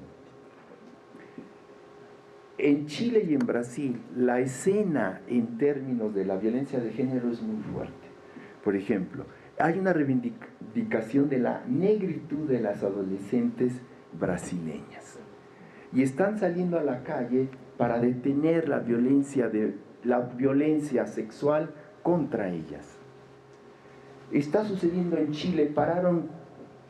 En Chile y en Brasil, la escena en términos de la violencia de género es muy fuerte. Por ejemplo, hay una reivindicación de la negritud de las adolescentes brasileñas. Y están saliendo a la calle para detener la violencia sexual contra ellas. Está sucediendo en Chile, pararon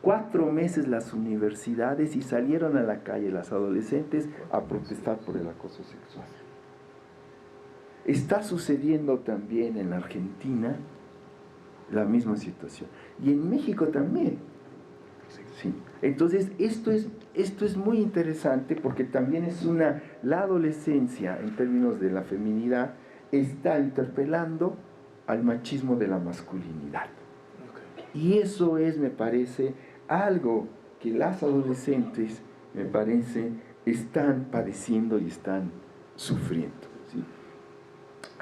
4 meses las universidades y salieron a la calle las adolescentes a protestar por el acoso sexual. Está sucediendo también en Argentina la misma situación, y en México también. Sí. Entonces esto es muy interesante, porque también es la adolescencia en términos de la feminidad está interpelando al machismo de la masculinidad. Y eso es, me parece, algo que las adolescentes, me parece, están padeciendo y están sufriendo, ¿sí?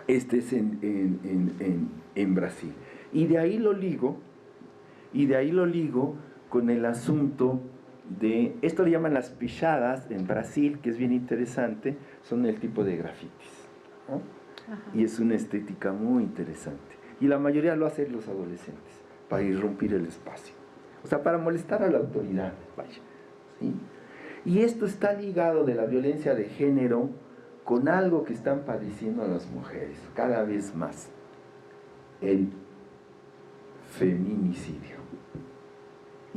Este es en Brasil. Y de ahí lo ligo Y de ahí lo ligo con el asunto de, esto le llaman las pichadas en Brasil, que es bien interesante, son el tipo de grafitis, ¿no? Y es una estética muy interesante. Y la mayoría lo hacen los adolescentes, para irrumpir el espacio. O sea, para molestar a la autoridad, vaya, ¿sí? Y esto está ligado de la violencia de género con algo que están padeciendo las mujeres, cada vez más. El feminicidio.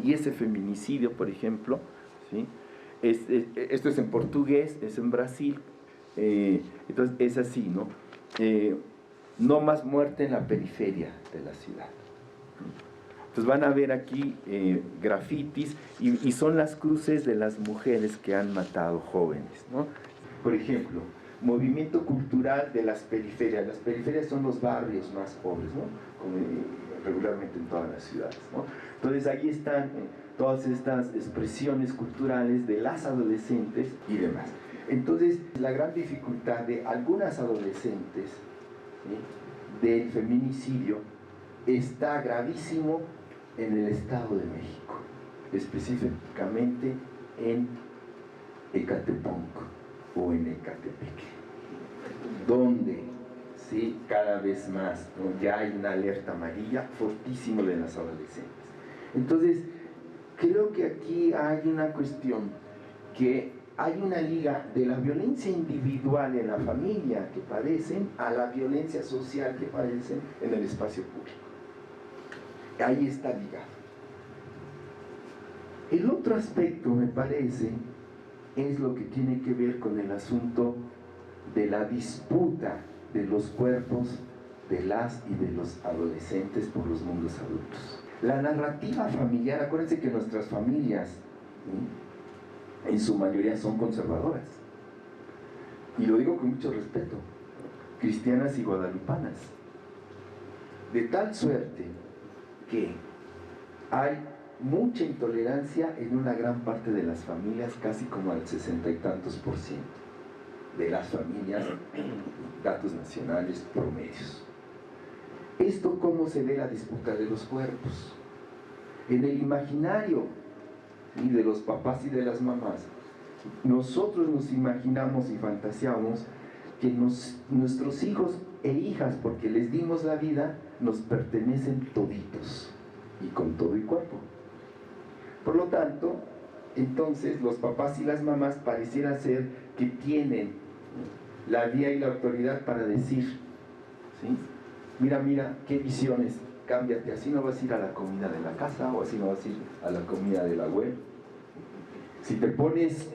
Y ese feminicidio, por ejemplo, ¿sí? Esto es en portugués, es en Brasil, entonces es así, ¿no? No más muerte en la periferia de la ciudad. Entonces van a ver aquí grafitis y son las cruces de las mujeres que han matado jóvenes, ¿no? Por ejemplo, movimiento cultural de las periferias. Las periferias son los barrios más pobres, ¿no? Como, regularmente en todas las ciudades, ¿no? Entonces ahí están todas estas expresiones culturales de las adolescentes y demás. Entonces la gran dificultad de algunas adolescentes, ¿sí?, del feminicidio está gravísimo en el Estado de México, específicamente en Ecatepec o en Ecatepec, donde sí, cada vez más, ¿no?, ya hay una alerta amarilla fortísimo de las adolescentes. Entonces, creo que aquí hay una cuestión, que hay una liga de la violencia individual en la familia que padecen a la violencia social que padecen en el espacio público. Ahí está ligado. El otro aspecto, me parece, es lo que tiene que ver con el asunto de la disputa de los cuerpos de las y de los adolescentes por los mundos adultos. La narrativa familiar, acuérdense que nuestras familias, ¿sí?, en su mayoría son conservadoras, y lo digo con mucho respeto, cristianas y guadalupanas, de tal suerte que hay mucha intolerancia en una gran parte de las familias, casi como al 60 y tantos % de las familias, datos nacionales promedios. ¿Esto cómo se ve la disputa de los cuerpos? En el imaginario de los papás y de las mamás, nosotros nos imaginamos y fantaseamos que nuestros hijos e hijas, porque les dimos la vida, nos pertenecen toditos, y con todo y cuerpo. Por lo tanto, entonces los papás y las mamás pareciera ser que tienen la vía y la autoridad para decir, ¿sí?, mira, qué visiones, cámbiate, así no vas a ir a la comida de la casa, o así no vas a ir a la comida de la web. Si te pones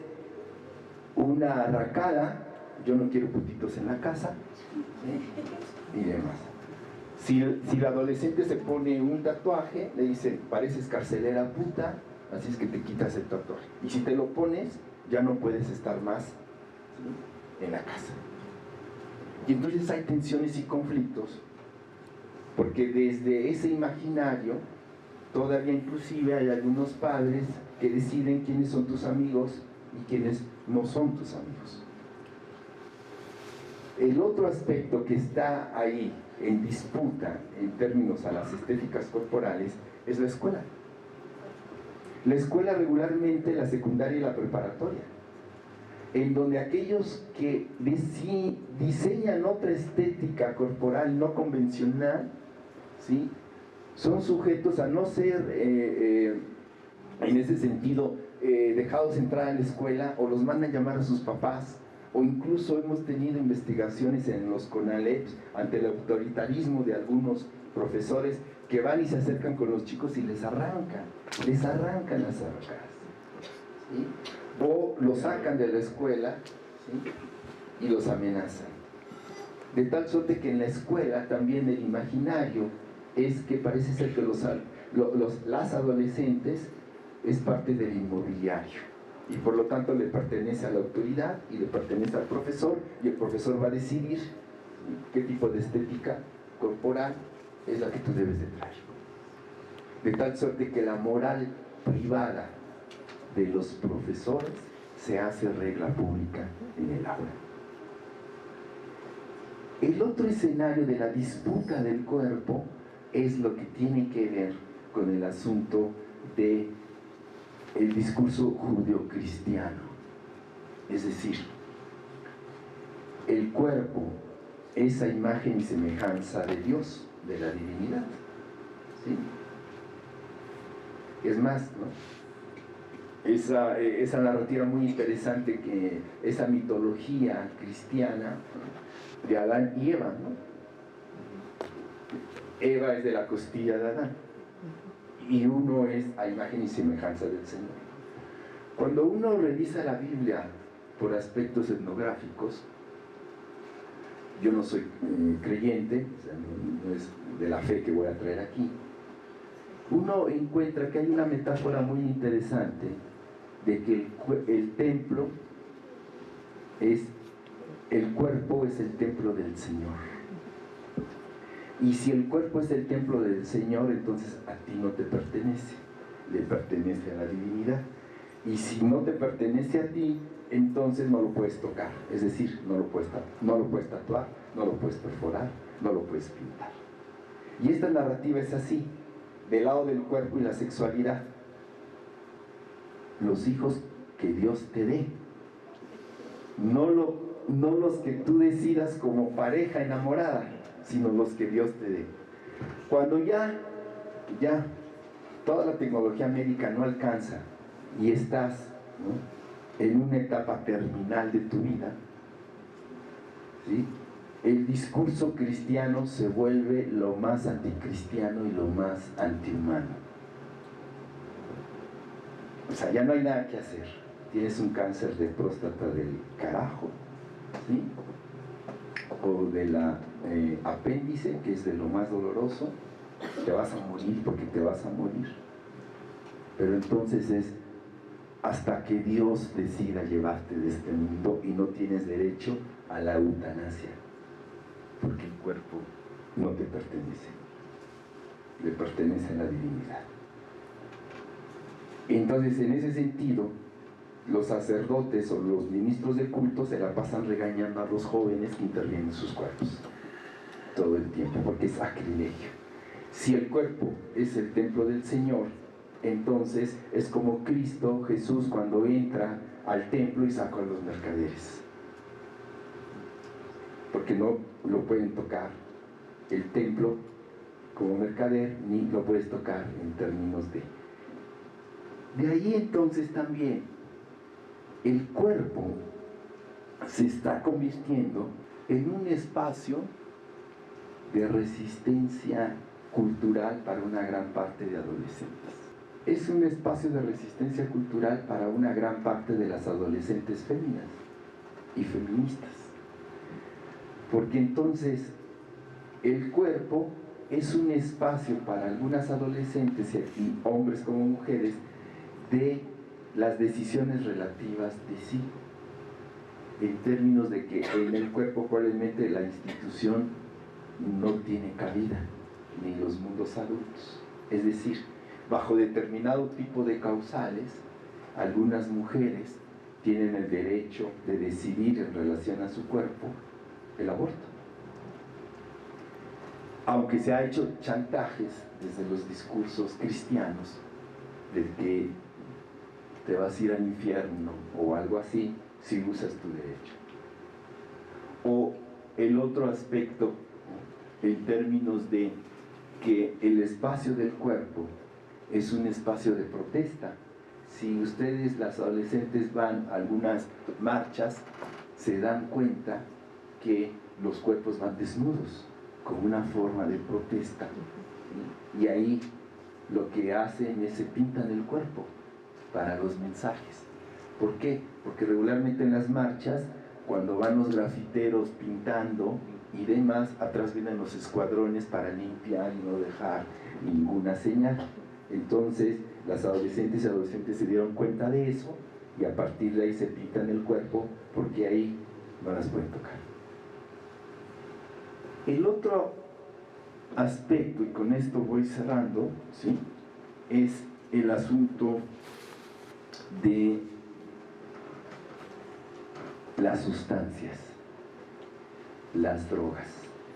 una arracada, yo no quiero putitos en la casa, ¿sí?, y demás. Si la adolescente se pone un tatuaje, le dicen, pareces carcelera puta, así es que te quitas el tatuaje. Y si te lo pones, ya no puedes estar más, ¿sí?, en la casa. Y entonces hay tensiones y conflictos, porque desde ese imaginario, todavía inclusive hay algunos padres que deciden quiénes son tus amigos y quiénes no son tus amigos. El otro aspecto que está ahí en disputa en términos a las estéticas corporales es la escuela. La escuela regularmente, la secundaria y la preparatoria, en donde aquellos que diseñan otra estética corporal no convencional, ¿sí?, son sujetos a no ser, en ese sentido, dejados entrar a la escuela, o los mandan llamar a sus papás, o incluso hemos tenido investigaciones en los CONALEPs ante el autoritarismo de algunos profesores que van y se acercan con los chicos y les arrancan las arracadas, ¿sí?, o los sacan de la escuela, ¿sí?, y los amenazan. De tal suerte que en la escuela también el imaginario es que parece ser que las adolescentes es parte del inmobiliario, y por lo tanto le pertenece a la autoridad y le pertenece al profesor, y el profesor va a decidir qué tipo de estética corporal es la que tú debes de traer. De tal suerte que la moral privada de los profesores se hace regla pública en el aula. El otro escenario de la disputa del cuerpo es lo que tiene que ver con el asunto de el discurso judeocristiano. Es decir, el cuerpo, esa imagen y semejanza de Dios, de la divinidad, ¿sí? Es más, ¿no? Esa narrativa muy interesante, que esa mitología cristiana, ¿no?, de Adán y Eva, ¿no? Eva es de la costilla de Adán y uno es a imagen y semejanza del Señor. Cuando uno revisa la Biblia por aspectos etnográficos, yo no soy creyente, o sea, no es de la fe que voy a traer aquí, uno encuentra que hay una metáfora muy interesante de que el templo el cuerpo es el templo del Señor. Y si el cuerpo es el templo del Señor, entonces a ti no te pertenece, le pertenece a la divinidad. Y si no te pertenece a ti, entonces no lo puedes tocar, es decir, no lo puedes tatuar, no lo puedes perforar, no lo puedes pintar. Y esta narrativa es así, del lado del cuerpo y la sexualidad. Los hijos que Dios te dé, no los que tú decidas como pareja enamorada, sino los que Dios te dé. Cuando ya toda la tecnología médica no alcanza y estás, ¿no?, en una etapa terminal de tu vida, ¿sí?, el discurso cristiano se vuelve lo más anticristiano y lo más antihumano. O sea, ya no hay nada que hacer. Tienes un cáncer de próstata del carajo, ¿sí?, o de la apéndice, que es de lo más doloroso, te vas a morir porque te vas a morir. Pero entonces es hasta que Dios decida llevarte de este mundo y no tienes derecho a la eutanasia, porque el cuerpo no te pertenece, le pertenece a la divinidad. Entonces, en ese sentido, los sacerdotes o los ministros de culto se la pasan regañando a los jóvenes que intervienen en sus cuerpos todo el tiempo, porque es sacrilegio. Si el cuerpo es el templo del Señor, entonces es como Cristo Jesús cuando entra al templo y saca a los mercaderes, porque no lo pueden tocar el templo como mercader, ni lo puedes tocar en términos de ahí. Entonces también el cuerpo se está convirtiendo en un espacio de resistencia cultural para una gran parte de adolescentes. Es un espacio de resistencia cultural para una gran parte de las adolescentes féminas y feministas, porque entonces el cuerpo es un espacio para algunas adolescentes y hombres como mujeres de las decisiones relativas de sí, en términos de que en el cuerpo probablemente la institución no tiene cabida, ni los mundos adultos. Es decir, bajo determinado tipo de causales, algunas mujeres tienen el derecho de decidir en relación a su cuerpo el aborto, aunque se ha hecho chantajes desde los discursos cristianos de que te vas a ir al infierno o algo así si usas tu derecho. O el otro aspecto, en términos de que el espacio del cuerpo es un espacio de protesta. Si ustedes, las adolescentes, van a algunas marchas, se dan cuenta que los cuerpos van desnudos, como una forma de protesta, y ahí lo que hacen es se pintan el cuerpo para los mensajes. ¿Por qué? Porque regularmente en las marchas, cuando van los grafiteros pintando y demás, atrás vienen los escuadrones para limpiar y no dejar ninguna señal. Entonces las adolescentes y adolescentes se dieron cuenta de eso y a partir de ahí se pintan el cuerpo, porque ahí no las pueden tocar. El otro aspecto, y con esto voy cerrando, ¿sí?, es el asunto de las sustancias, las drogas,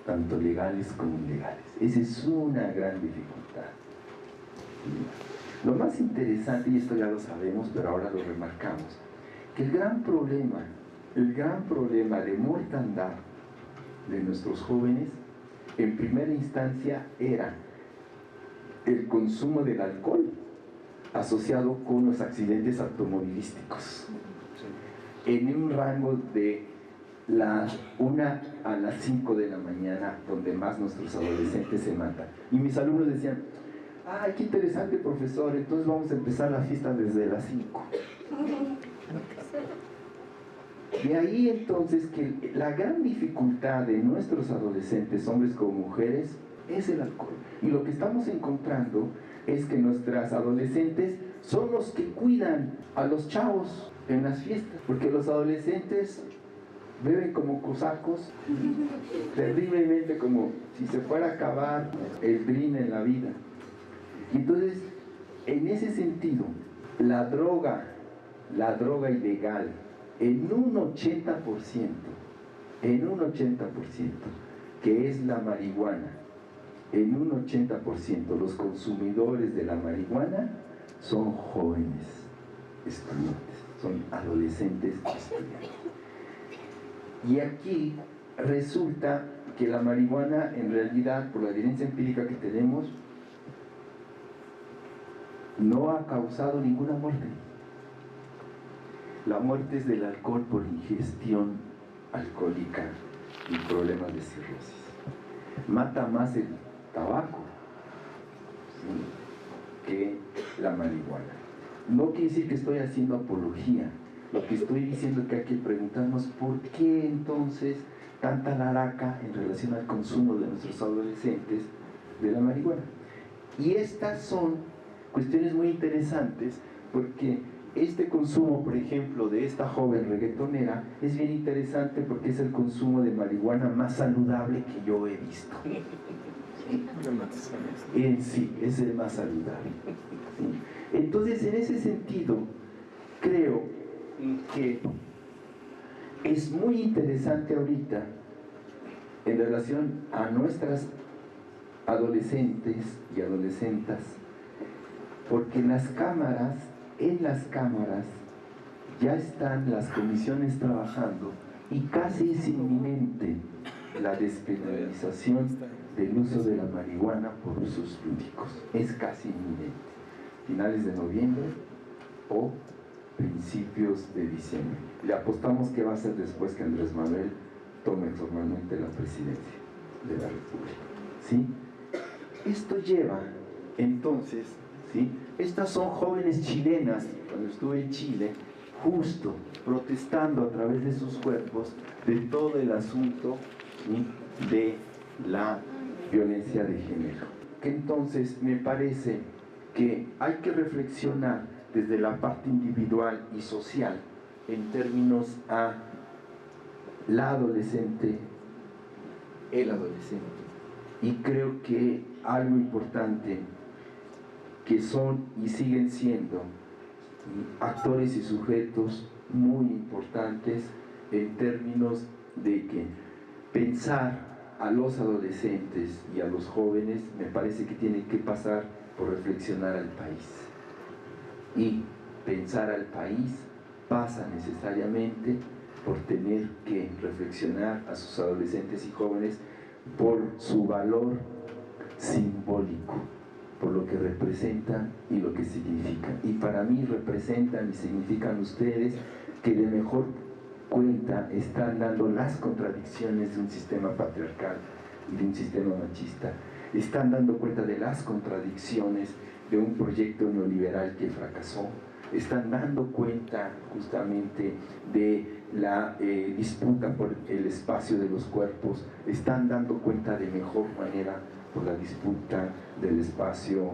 tanto legales como ilegales. Esa es una gran dificultad. Lo más interesante, y esto ya lo sabemos, pero ahora lo remarcamos, que el gran problema de mortandad de nuestros jóvenes, en primera instancia, era el consumo del alcohol asociado con los accidentes automovilísticos, en un rango de las 1 a las 5 de la mañana, donde más nuestros adolescentes se matan. Y mis alumnos decían: ¡ay, qué interesante, profesor! Entonces vamos a empezar la fiesta desde las 5. De ahí entonces que la gran dificultad de nuestros adolescentes, hombres como mujeres, es el alcohol. Y lo que estamos encontrando es que nuestras adolescentes son los que cuidan a los chavos en las fiestas, porque los adolescentes beben como cosacos, terriblemente, como si se fuera a acabar el green en la vida. Y entonces, en ese sentido, la droga ilegal, en un 80%, que es la marihuana, en un 80%, los consumidores de la marihuana son jóvenes estudiantes, son adolescentes estudiantes. Y aquí resulta que la marihuana, en realidad, por la evidencia empírica que tenemos, no ha causado ninguna muerte. La muerte es del alcohol por ingestión alcohólica y problemas de cirrosis. Mata más el tabaco, ¿sí?, que la marihuana. No quiere decir que estoy haciendo apología. Lo que estoy diciendo es que hay que preguntarnos por qué entonces tanta laraca en relación al consumo de nuestros adolescentes de la marihuana. Y estas son cuestiones muy interesantes, porque este consumo, por ejemplo, de esta joven reggaetonera es bien interesante porque es el consumo de marihuana más saludable que yo he visto. Sí, es el más saludable. ¿Sí? Entonces, en ese sentido, creo que es muy interesante ahorita, en relación a nuestras adolescentes y adolescentas, porque en las cámaras ya están las comisiones trabajando y casi es inminente la despenalización del uso de la marihuana por usos lúdicos. Es casi inminente, finales de noviembre o principios de diciembre. Le apostamos que va a ser después que Andrés Manuel tome formalmente la presidencia de la República, ¿sí? Esto lleva entonces, ¿sí?, estas son jóvenes chilenas, cuando estuve en Chile, justo protestando a través de sus cuerpos de todo el asunto, ¿sí?, de la violencia de género. Que entonces me parece que hay que reflexionar desde la parte individual y social en términos a la adolescente, el adolescente. Y creo que algo importante, que son y siguen siendo actores y sujetos muy importantes en términos de que pensar a los adolescentes y a los jóvenes me parece que tiene que pasar por reflexionar al país. Y pensar al país pasa necesariamente por tener que reflexionar a sus adolescentes y jóvenes por su valor simbólico, por lo que representan y lo que significan. Y para mí representan y significan ustedes que de mejor cuenta están dando las contradicciones de un sistema patriarcal y de un sistema machista. Están dando cuenta de las contradicciones de un proyecto neoliberal que fracasó. Están dando cuenta justamente de la disputa por el espacio de los cuerpos. Están dando cuenta de mejor manera por la disputa del espacio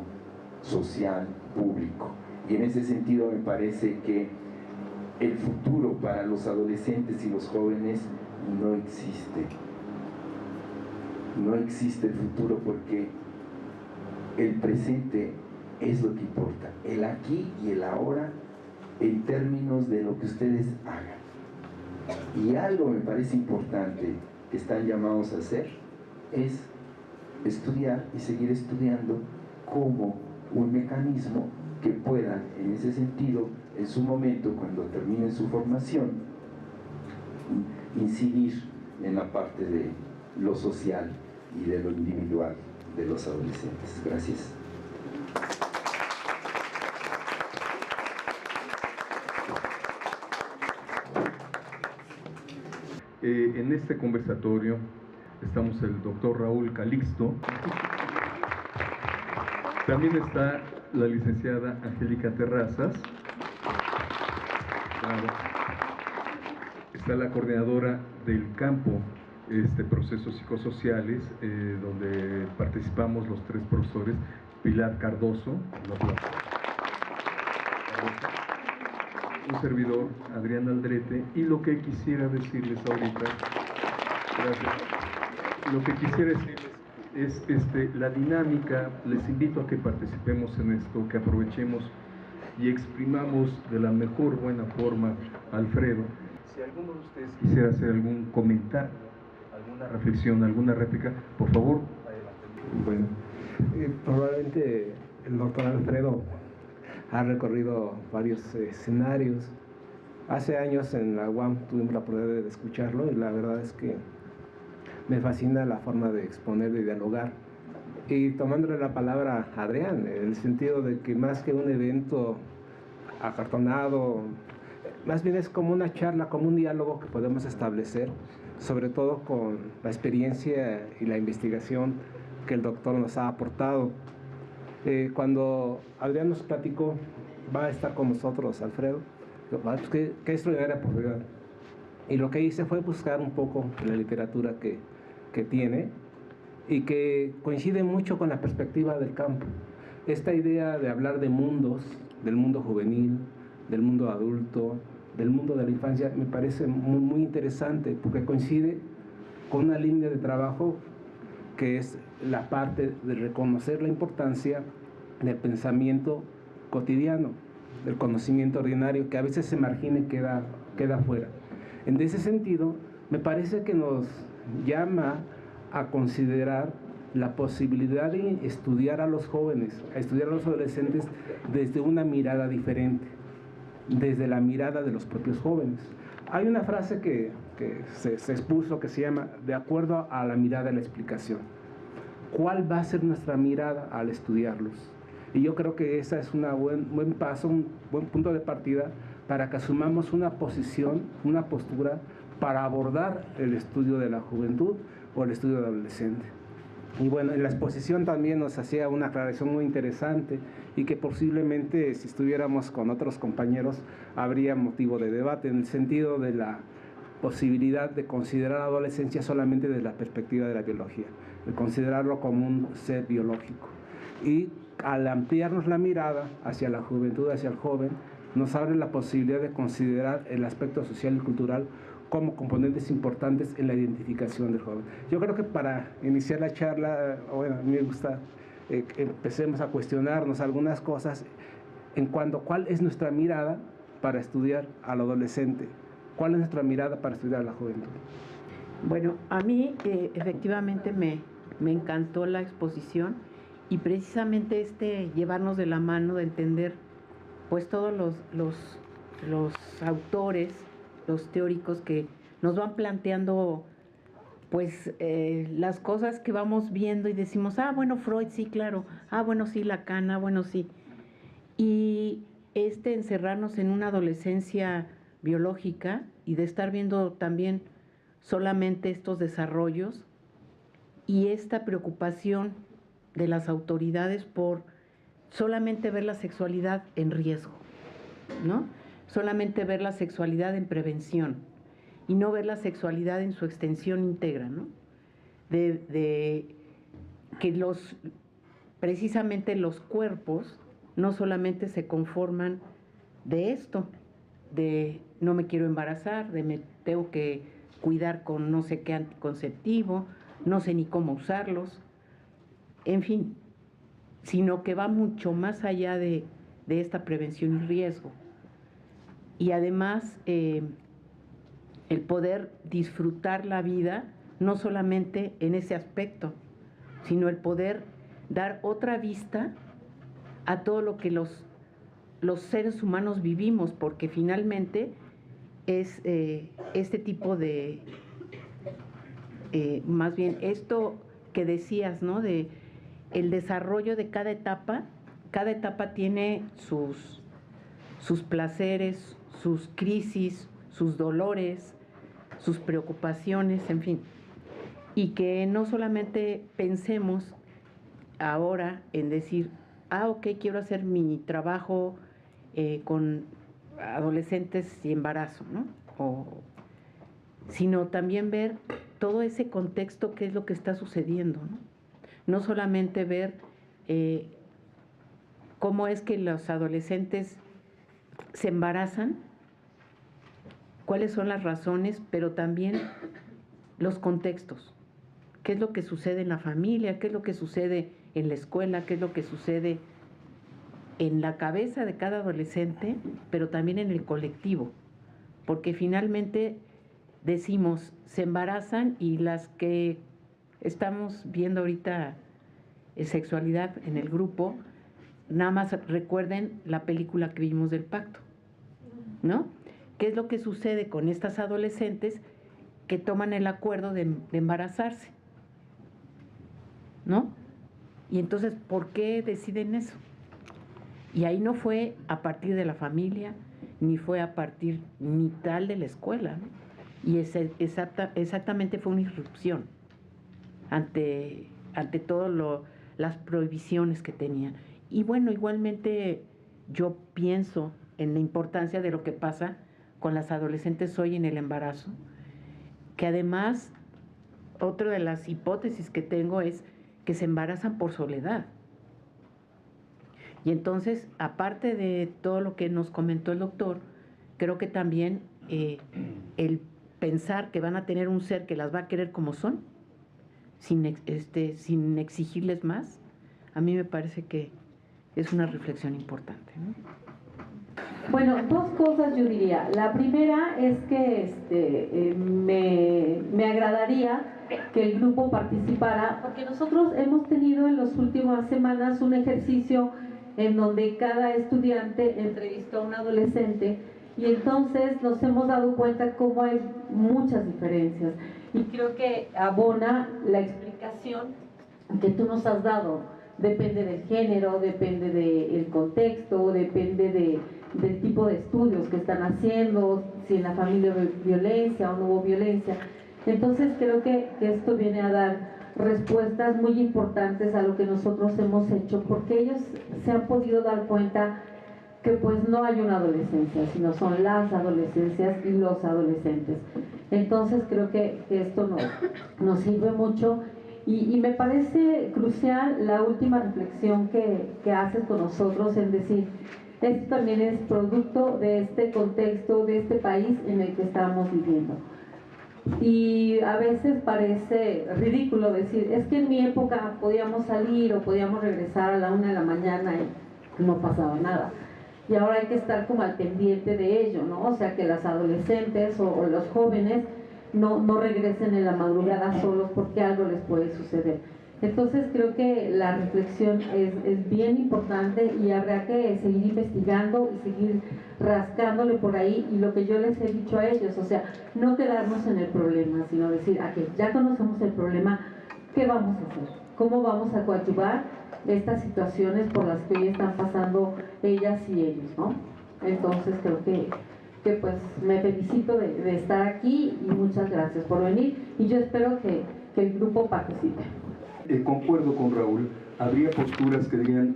social público. Y en ese sentido me parece que el futuro para los adolescentes y los jóvenes no existe. No existe el futuro porque el presente es lo que importa, el aquí y el ahora en términos de lo que ustedes hagan. Y algo me parece importante que están llamados a hacer es estudiar y seguir estudiando cómo un mecanismo que pueda, en ese sentido, en su momento, cuando termine su formación, incidir en la parte de lo social y de lo individual de los adolescentes. Gracias. En este conversatorio estamos el doctor Raúl Calixto. También está la licenciada Angélica Terrazas. Claro. Está la coordinadora del campo Procesos Psicosociales, donde participamos los 3 profesores, Pilar Cardoso, un servidor, Adrián Aldrete, y lo que quisiera decirles ahorita, gracias, lo que quisiera decirles es la dinámica. Les invito a que participemos en esto, que aprovechemos y exprimamos de la mejor buena forma a Alfredo. Si alguno de ustedes quisiera hacer algún comentario, alguna reflexión, alguna réplica, por favor, adelante. Bueno, probablemente el doctor Alfredo ha recorrido varios escenarios. Hace años en la UAM tuvimos la oportunidad de escucharlo y la verdad es que me fascina la forma de exponer, de dialogar. Y tomándole la palabra a Adrián, en el sentido de que más que un evento acartonado, más bien es como una charla, como un diálogo que podemos establecer, sobre todo con la experiencia y la investigación que el doctor nos ha aportado. Cuando Adrián nos platicó, va a estar con nosotros Alfredo, pues qué extraordinaria oportunidad. Y lo que hice fue buscar un poco la literatura que tiene y que coincide mucho con la perspectiva del campo. Esta idea de hablar de mundos, del mundo juvenil, del mundo adulto, del mundo de la infancia, me parece muy, muy interesante porque coincide con una línea de trabajo que es la parte de reconocer la importancia del pensamiento cotidiano, del conocimiento ordinario, que a veces se margina y queda fuera. En ese sentido, me parece que nos llama a considerar la posibilidad de estudiar a los jóvenes, a estudiar a los adolescentes desde una mirada diferente, desde la mirada de los propios jóvenes. Hay una frase que se expuso que se llama de acuerdo a la mirada de la explicación. ¿Cuál va a ser nuestra mirada al estudiarlos? Y yo creo que esa es un buen paso, un buen punto de partida para que asumamos una posición, una postura para abordar el estudio de la juventud o el estudio del adolescente. Y bueno, en la exposición también nos hacía una aclaración muy interesante y que posiblemente si estuviéramos con otros compañeros habría motivo de debate en el sentido de la posibilidad de considerar la adolescencia solamente desde la perspectiva de la biología, de considerarlo como un ser biológico. Y al ampliarnos la mirada hacia la juventud, hacia el joven, nos abre la posibilidad de considerar el aspecto social y cultural como componentes importantes en la identificación del joven. Yo creo que para iniciar la charla, bueno, a mí me gusta que empecemos a cuestionarnos algunas cosas en cuanto a cuál es nuestra mirada para estudiar al adolescente, cuál es nuestra mirada para estudiar a la juventud. Bueno, a mí efectivamente me encantó la exposición y precisamente llevarnos de la mano de entender pues todos los autores, los teóricos que nos van planteando pues las cosas que vamos viendo y decimos, ah, bueno, Freud, sí, claro, ah, bueno, sí, Lacan, ah, bueno, sí. Y encerrarnos en una adolescencia biológica y de estar viendo también solamente estos desarrollos y esta preocupación de las autoridades por solamente ver la sexualidad en riesgo, ¿no? Solamente ver la sexualidad en prevención y no ver la sexualidad en su extensión íntegra, ¿no? De que precisamente los cuerpos no solamente se conforman de esto, de no me quiero embarazar, de me tengo que cuidar con no sé qué anticonceptivo, no sé ni cómo usarlos, en fin, sino que va mucho más allá de esta prevención y riesgo. Y además el poder disfrutar la vida no solamente en ese aspecto, sino el poder dar otra vista a todo lo que los seres humanos vivimos, porque finalmente es este tipo de, más bien esto que decías, ¿no? De el desarrollo de cada etapa tiene sus placeres, sus crisis, sus dolores, sus preocupaciones, en fin. Y que no solamente pensemos ahora en decir, ok, quiero hacer mi trabajo con adolescentes y embarazo, ¿no? Sino también ver todo ese contexto, qué es lo que está sucediendo, ¿no? No solamente ver cómo es que los adolescentes se embarazan, cuáles son las razones, pero también los contextos. ¿Qué es lo que sucede en la familia? ¿Qué es lo que sucede en la escuela? ¿Qué es lo que sucede en la cabeza de cada adolescente, pero también en el colectivo? Porque finalmente decimos, se embarazan, y las que estamos viendo ahorita sexualidad en el grupo, nada más recuerden la película que vimos del pacto, ¿no? ¿Qué es lo que sucede con estas adolescentes que toman el acuerdo de embarazarse? ¿No? Y entonces, ¿por qué deciden eso? Y ahí no fue a partir de la familia, ni fue a partir ni tal de la escuela, ¿no? Y exactamente fue una irrupción ante todas las prohibiciones que tenían. Y bueno, igualmente yo pienso en la importancia de lo que pasa con las adolescentes hoy en el embarazo, que además, otra de las hipótesis que tengo es que se embarazan por soledad. Y entonces, aparte de todo lo que nos comentó el doctor, creo que también el pensar que van a tener un ser que las va a querer como son, sin exigirles más, a mí me parece que es una reflexión importante, ¿no? Bueno, dos cosas yo diría. La primera es que me agradaría que el grupo participara, porque nosotros hemos tenido en las últimas semanas un ejercicio en donde cada estudiante entrevistó a un adolescente, y entonces nos hemos dado cuenta cómo hay muchas diferencias, y creo que abona la explicación que tú nos has dado. Depende del género, depende del contexto, depende del tipo de estudios que están haciendo, si en la familia hubo violencia o no hubo violencia. Entonces creo que esto viene a dar respuestas muy importantes a lo que nosotros hemos hecho, porque ellos se han podido dar cuenta que pues no hay una adolescencia, sino son las adolescencias y los adolescentes. Entonces creo que esto nos sirve mucho, y me parece crucial la última reflexión que haces con nosotros, en decir, esto también es producto de este contexto, de este país en el que estamos viviendo. Y a veces parece ridículo decir, es que en mi época podíamos salir o podíamos regresar a la 1 de la mañana y no pasaba nada. Y ahora hay que estar como al pendiente de ello, ¿no? O sea, que las adolescentes o los jóvenes no regresen en la madrugada solos, porque algo les puede suceder. Entonces creo que la reflexión es bien importante, y habrá que seguir investigando y seguir rascándole por ahí. Y lo que yo les he dicho a ellos, o sea, no quedarnos en el problema, sino decir, ya conocemos el problema, ¿qué vamos a hacer? ¿Cómo vamos a coadyuvar estas situaciones por las que hoy están pasando ellas y ellos, ¿no? Entonces creo que pues me felicito de estar aquí, y muchas gracias por venir, y yo espero que el grupo participe. Concuerdo con Raúl. Habría posturas que dirían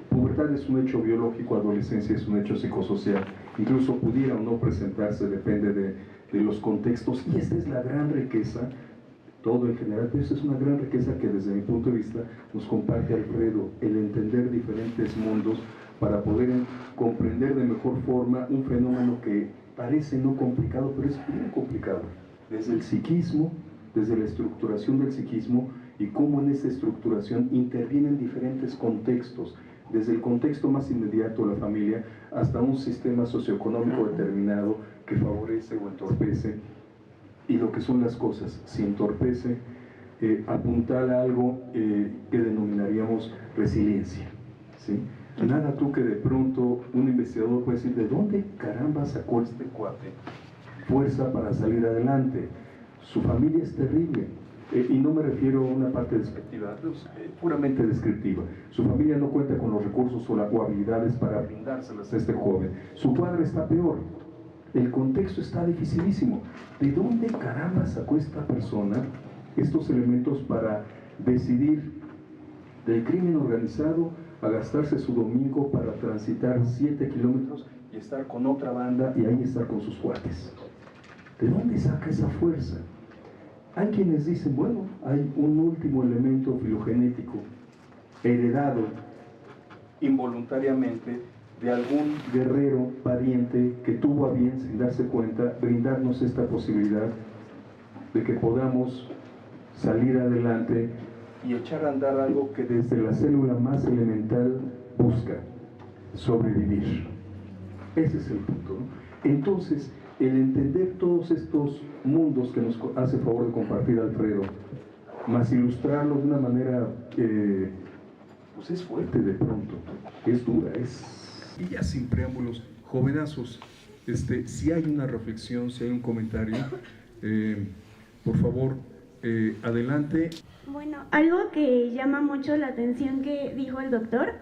pubertad es un hecho biológico, adolescencia es un hecho psicosocial, incluso pudiera o no presentarse, depende de los contextos, y esta es la gran riqueza, todo en general, pero esta es una gran riqueza que desde mi punto de vista nos comparte Alfredo, el entender diferentes mundos para poder comprender de mejor forma un fenómeno que parece no complicado, pero es bien complicado, desde el psiquismo, desde la estructuración del psiquismo, y cómo en esa estructuración intervienen diferentes contextos, desde el contexto más inmediato, la familia, hasta un sistema socioeconómico determinado que favorece o entorpece, y lo que son las cosas, si entorpece, apuntar a algo que denominaríamos resiliencia. evidencia, ¿sí? Nada tú que de pronto un investigador puede decir, ¿de dónde caramba sacó este cuate fuerza para salir adelante? Su familia es terrible, y no me refiero a una parte despectiva, puramente descriptiva. Su familia no cuenta con los recursos o habilidades para brindárselas a este joven. Su padre está peor. El contexto está dificilísimo. ¿De dónde caramba sacó esta persona estos elementos para decidir del crimen organizado a gastarse su domingo para transitar 7 kilómetros y estar con otra banda y ahí estar con sus cuates? ¿De dónde saca esa fuerza? Hay quienes dicen, bueno, hay un último elemento filogenético heredado involuntariamente de algún guerrero pariente que tuvo a bien, sin darse cuenta, brindarnos esta posibilidad de que podamos salir adelante y echar a andar algo que desde la célula más elemental busca: sobrevivir. Ese es el punto, ¿no? Entonces, el entender todos estos mundos que nos hace favor de compartir Alfredo, más ilustrarlo de una manera, pues es fuerte de pronto, es dura, Y ya sin preámbulos, jovenazos, si hay una reflexión, si hay un comentario, por favor, adelante. Bueno, algo que llama mucho la atención que dijo el doctor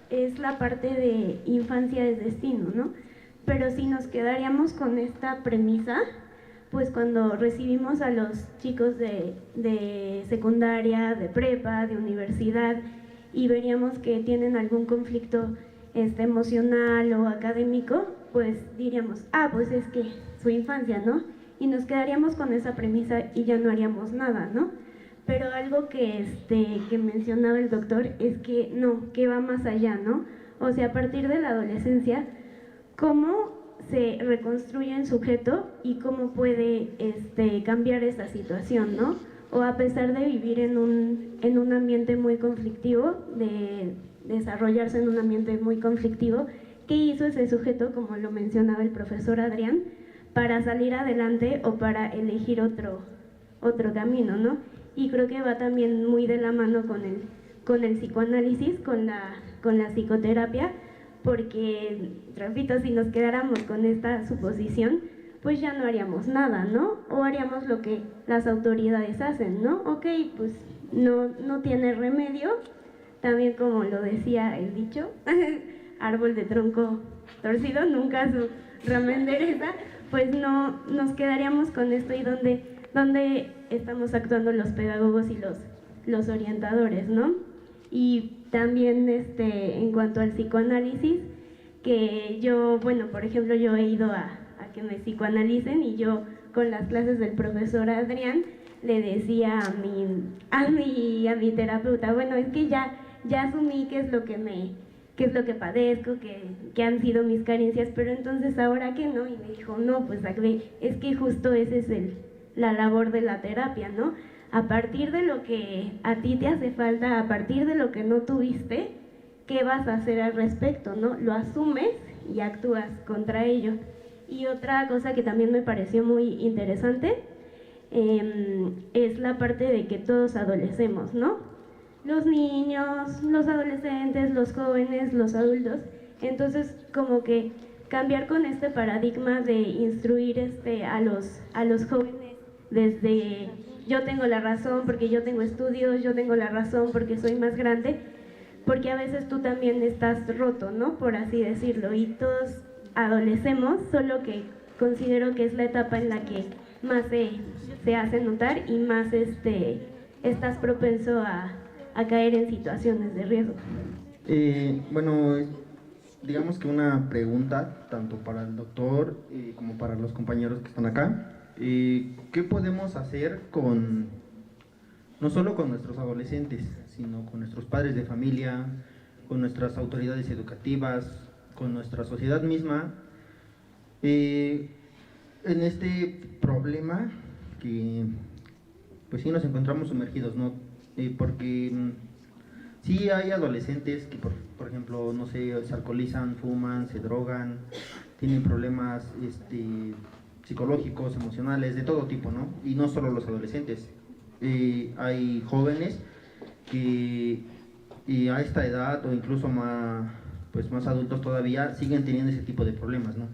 es la parte de infancia es destino, ¿no? Pero si nos quedaríamos con esta premisa, pues cuando recibimos a los chicos de secundaria, de prepa, de universidad, y veríamos que tienen algún conflicto emocional o académico, pues diríamos, pues es que su infancia, ¿no? Y nos quedaríamos con esa premisa y ya no haríamos nada, ¿no? Pero algo que mencionaba el doctor es que no, que va más allá, ¿no? O sea, a partir de la adolescencia, ¿cómo se reconstruye el sujeto y cómo puede cambiar esa situación, ¿no? O a pesar de vivir en un ambiente muy conflictivo, de desarrollarse en un ambiente muy conflictivo, ¿qué hizo ese sujeto, como lo mencionaba el profesor Adrián, para salir adelante o para elegir otro camino, ¿no? Y creo que va también muy de la mano con el psicoanálisis, con la psicoterapia, porque, repito, si nos quedáramos con esta suposición, pues ya no haríamos nada, ¿no? O haríamos lo que las autoridades hacen, ¿no? Ok, pues no tiene remedio, también como lo decía el dicho, árbol de tronco torcido, nunca su rama endereza, pues no nos quedaríamos con esto. Y donde estamos actuando los pedagogos y los orientadores, ¿no? Y también en cuanto al psicoanálisis, que yo, bueno, por ejemplo, yo he ido a que me psicoanalicen, y yo con las clases del profesor Adrián le decía a mi terapeuta, bueno, es que ya asumí qué es lo que padezco, que han sido mis carencias, pero entonces ahora que no. Y me dijo, no, pues es que justo esa es la labor de la terapia, ¿no? A partir de lo que a ti te hace falta, a partir de lo que no tuviste, ¿qué vas a hacer al respecto, no? Lo asumes y actúas contra ello. Y otra cosa que también me pareció muy interesante es la parte de que todos adolecemos, ¿no? Los niños, los adolescentes, los jóvenes, los adultos. Entonces, como que cambiar con este paradigma de instruir a los jóvenes desde yo tengo la razón porque yo tengo estudios, yo tengo la razón porque soy más grande, porque a veces tú también estás roto, ¿no? Por así decirlo, y todos adolecemos, solo que considero que es la etapa en la que más se hace notar y más estás propenso a caer en situaciones de riesgo. Bueno, digamos que una pregunta tanto para el doctor como para los compañeros que están acá. ¿Qué podemos hacer no solo con nuestros adolescentes, sino con nuestros padres de familia, con nuestras autoridades educativas, con nuestra sociedad misma, en este problema que pues sí nos encontramos sumergidos, ¿no? Porque sí hay adolescentes que por ejemplo, no sé, se alcoholizan, fuman, se drogan, tienen problemas psicológicos, emocionales, de todo tipo, ¿no? Y no solo los adolescentes, hay jóvenes que y a esta edad o incluso más, pues más adultos todavía siguen teniendo ese tipo de problemas, ¿no?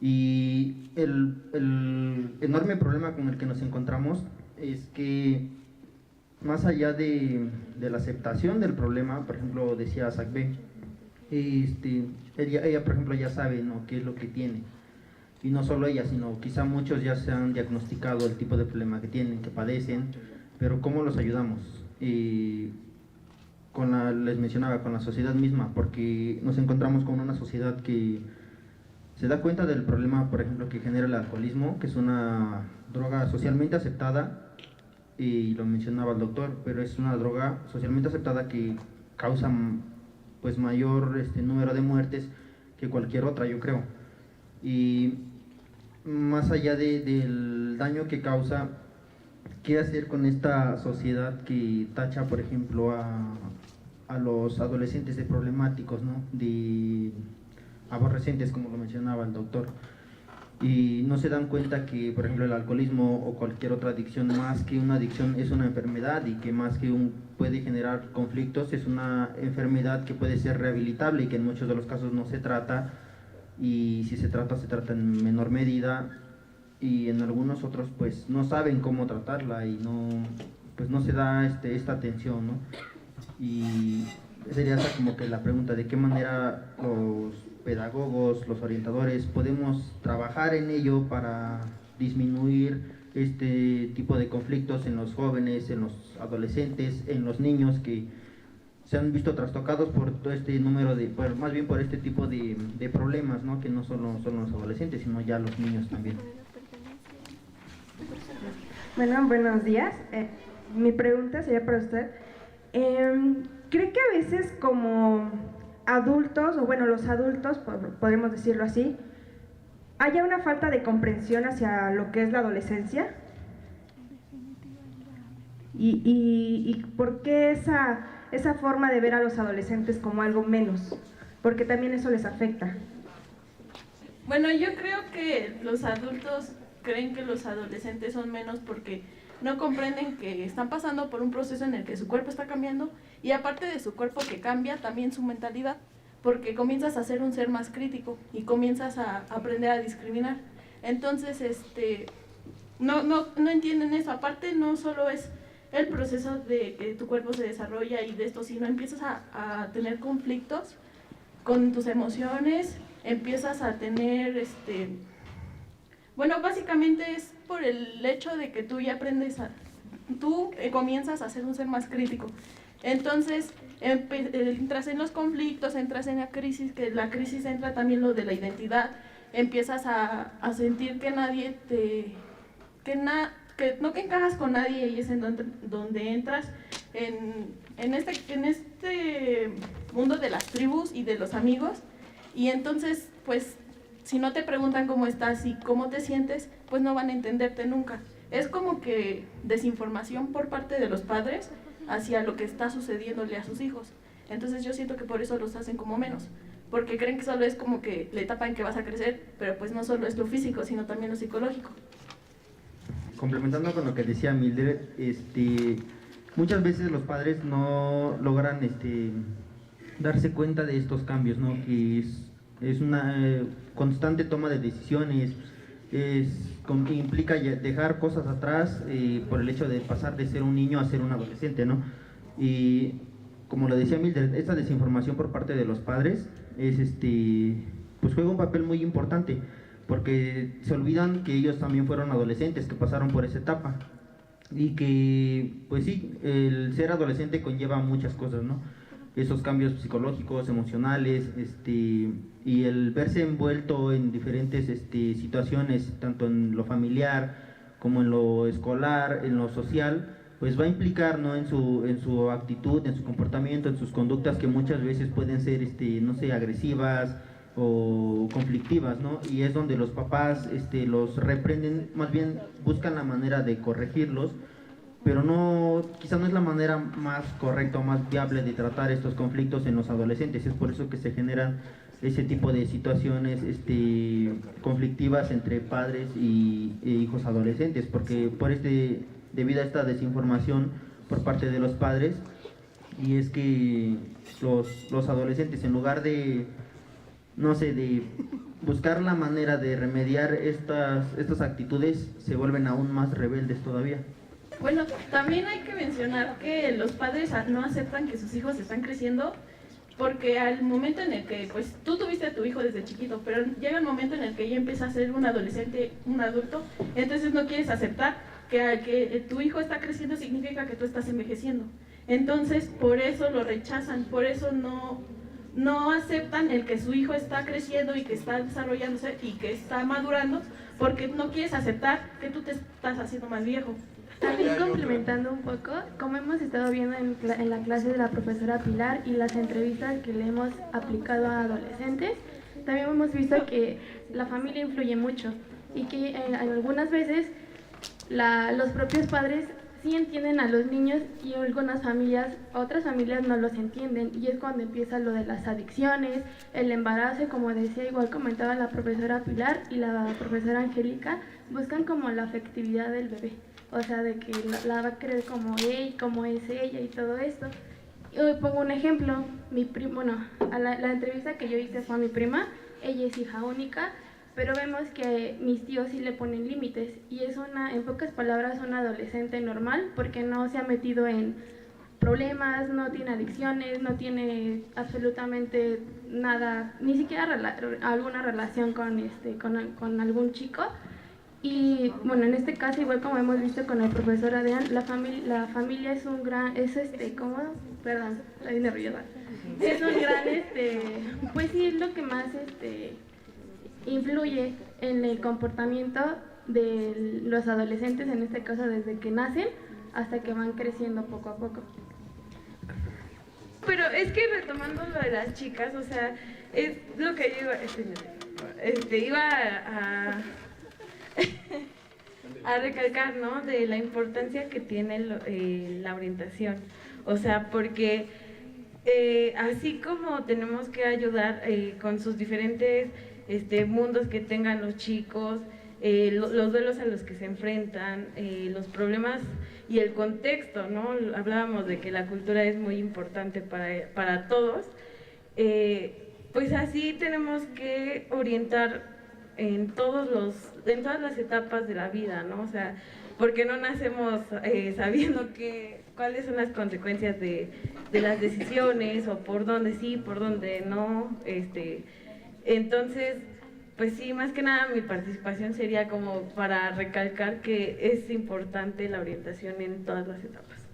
Y el enorme problema con el que nos encontramos es que más allá de la aceptación del problema, por ejemplo, decía Sacbé, ella, por ejemplo, ya sabe, ¿no?, qué es lo que tiene. Y no solo ella, sino quizá muchos ya se han diagnosticado el tipo de problema que tienen, que padecen, pero ¿cómo los ayudamos? Y les mencionaba, con la sociedad misma, porque nos encontramos con una sociedad que se da cuenta del problema, por ejemplo, que genera el alcoholismo, que es una droga socialmente aceptada, y lo mencionaba el doctor, pero es una droga socialmente aceptada que causa pues mayor número de muertes que cualquier otra, yo creo. Y más allá del daño que causa, ¿qué hacer con esta sociedad que tacha, por ejemplo, a los adolescentes de problemáticos, ¿no?, de aborrecentes, como lo mencionaba el doctor? Y no se dan cuenta que, por ejemplo, el alcoholismo o cualquier otra adicción, más que una adicción, es una enfermedad, y que más que puede generar conflictos, es una enfermedad que puede ser rehabilitable y que en muchos de los casos no se trata, y si se trata en menor medida, y en algunos otros pues no saben cómo tratarla y no se da esta atención, ¿no? Y sería esa como que la pregunta, de qué manera los pedagogos, los orientadores, podemos trabajar en ello para disminuir este tipo de conflictos en los jóvenes, en los adolescentes, en los niños que se han visto trastocados por todo este número más bien por este tipo de problemas, ¿no?, que no solo son los adolescentes, sino ya los niños también. Bueno, buenos días. Mi pregunta sería para usted. ¿Cree que a veces como adultos, o bueno, los adultos, podríamos decirlo así, haya una falta de comprensión hacia lo que es la adolescencia? ¿Y por qué esa forma de ver a los adolescentes como algo menos? Porque también eso les afecta. Bueno, yo creo que los adultos creen que los adolescentes son menos porque no comprenden que están pasando por un proceso en el que su cuerpo está cambiando, y aparte de su cuerpo que cambia, también su mentalidad, porque comienzas a ser un ser más crítico y comienzas a aprender a discriminar. Entonces, no entienden eso. Aparte, no solo es el proceso de que tu cuerpo se desarrolla y de esto, sino empiezas a tener conflictos con tus emociones, empiezas a tener bueno, básicamente es por el hecho de que tú ya aprendes comienzas a ser un ser más crítico. Entonces, entras en los conflictos, entras en la crisis, que la crisis entra también lo de la identidad, empiezas a sentir que nadie que no encajas con nadie, y es en donde entras en este mundo de las tribus y de los amigos, y entonces, pues, si no te preguntan cómo estás y cómo te sientes, pues no van a entenderte nunca. Es como que desinformación por parte de los padres hacia lo que está sucediéndole a sus hijos. Entonces yo siento que por eso los hacen como menos, porque creen que solo es como que la etapa en que vas a crecer, pero pues no solo es lo físico, sino también lo psicológico. Complementando con lo que decía Mildred, muchas veces los padres no logran darse cuenta de estos cambios, ¿no?, que es una constante toma de decisiones, implica dejar cosas atrás por el hecho de pasar de ser un niño a ser un adolescente, ¿no? Y como lo decía Mildred, esta desinformación por parte de los padres pues juega un papel muy importante, porque se olvidan que ellos también fueron adolescentes, que pasaron por esa etapa, y que pues sí, el ser adolescente conlleva muchas cosas, ¿no? Esos cambios psicológicos, emocionales, y el verse envuelto en diferentes situaciones, tanto en lo familiar como en lo escolar, en lo social, pues va a implicar, ¿no?, en su actitud, en su comportamiento, en sus conductas, que muchas veces pueden ser, no sé, agresivas o conflictivas, ¿no? Y es donde los papás los reprenden, más bien buscan la manera de corregirlos, pero quizá no es la manera más correcta o más viable de tratar estos conflictos en los adolescentes. Es por eso que se generan ese tipo de situaciones conflictivas entre padres e hijos adolescentes, porque debido a esta desinformación por parte de los padres, y es que los adolescentes, en lugar de, no sé, de buscar la manera de remediar estas actitudes, se vuelven aún más rebeldes todavía. Bueno, también hay que mencionar que los padres no aceptan que sus hijos están creciendo, porque al momento en el que, pues tú tuviste a tu hijo desde chiquito, pero llega el momento en el que ya empieza a ser un adolescente, un adulto, entonces no quieres aceptar que tu hijo está creciendo significa que tú estás envejeciendo. Entonces, por eso lo rechazan, por eso no aceptan el que su hijo está creciendo y que está desarrollándose y que está madurando, porque no quieres aceptar que tú te estás haciendo más viejo. También complementando un poco, como hemos estado viendo en la clase de la profesora Pilar y las entrevistas que le hemos aplicado a adolescentes, también hemos visto que la familia influye mucho y que algunas veces los propios padres sí entienden a los niños y otras familias no los entienden, y es cuando empieza lo de las adicciones, el embarazo, como decía, igual comentaba la profesora Pilar y la profesora Angélica, buscan como la afectividad del bebé. O sea, de que la va a querer como él, como es ella y todo esto. Y hoy pongo un ejemplo, la entrevista que yo hice fue a mi prima, ella es hija única, pero vemos que mis tíos sí le ponen límites y es en pocas palabras, una adolescente normal porque no se ha metido en problemas, no tiene adicciones, no tiene absolutamente nada, ni siquiera alguna relación con algún chico. Y bueno, en este caso, igual como hemos visto con el profesor Adrián, la familia es un gran, perdón, estoy nerviosa. Es un gran, pues sí, es lo que más influye en el comportamiento de los adolescentes, en este caso desde que nacen hasta que van creciendo poco a poco. Pero es que retomando lo de las chicas, o sea, es lo que yo iba a recalcar, ¿no? De la importancia que tiene la orientación. O sea, porque así como tenemos que ayudar con sus diferentes mundos que tengan los chicos, los duelos a los que se enfrentan, los problemas y el contexto, ¿no? Hablábamos de que la cultura es muy importante para todos, pues así tenemos que orientar en todas las etapas de la vida, ¿no? O sea, porque no nacemos sabiendo cuáles son las consecuencias de las decisiones, o por dónde sí, por dónde no. Entonces, pues sí, más que nada mi participación sería como para recalcar que es importante la orientación en todas las etapas.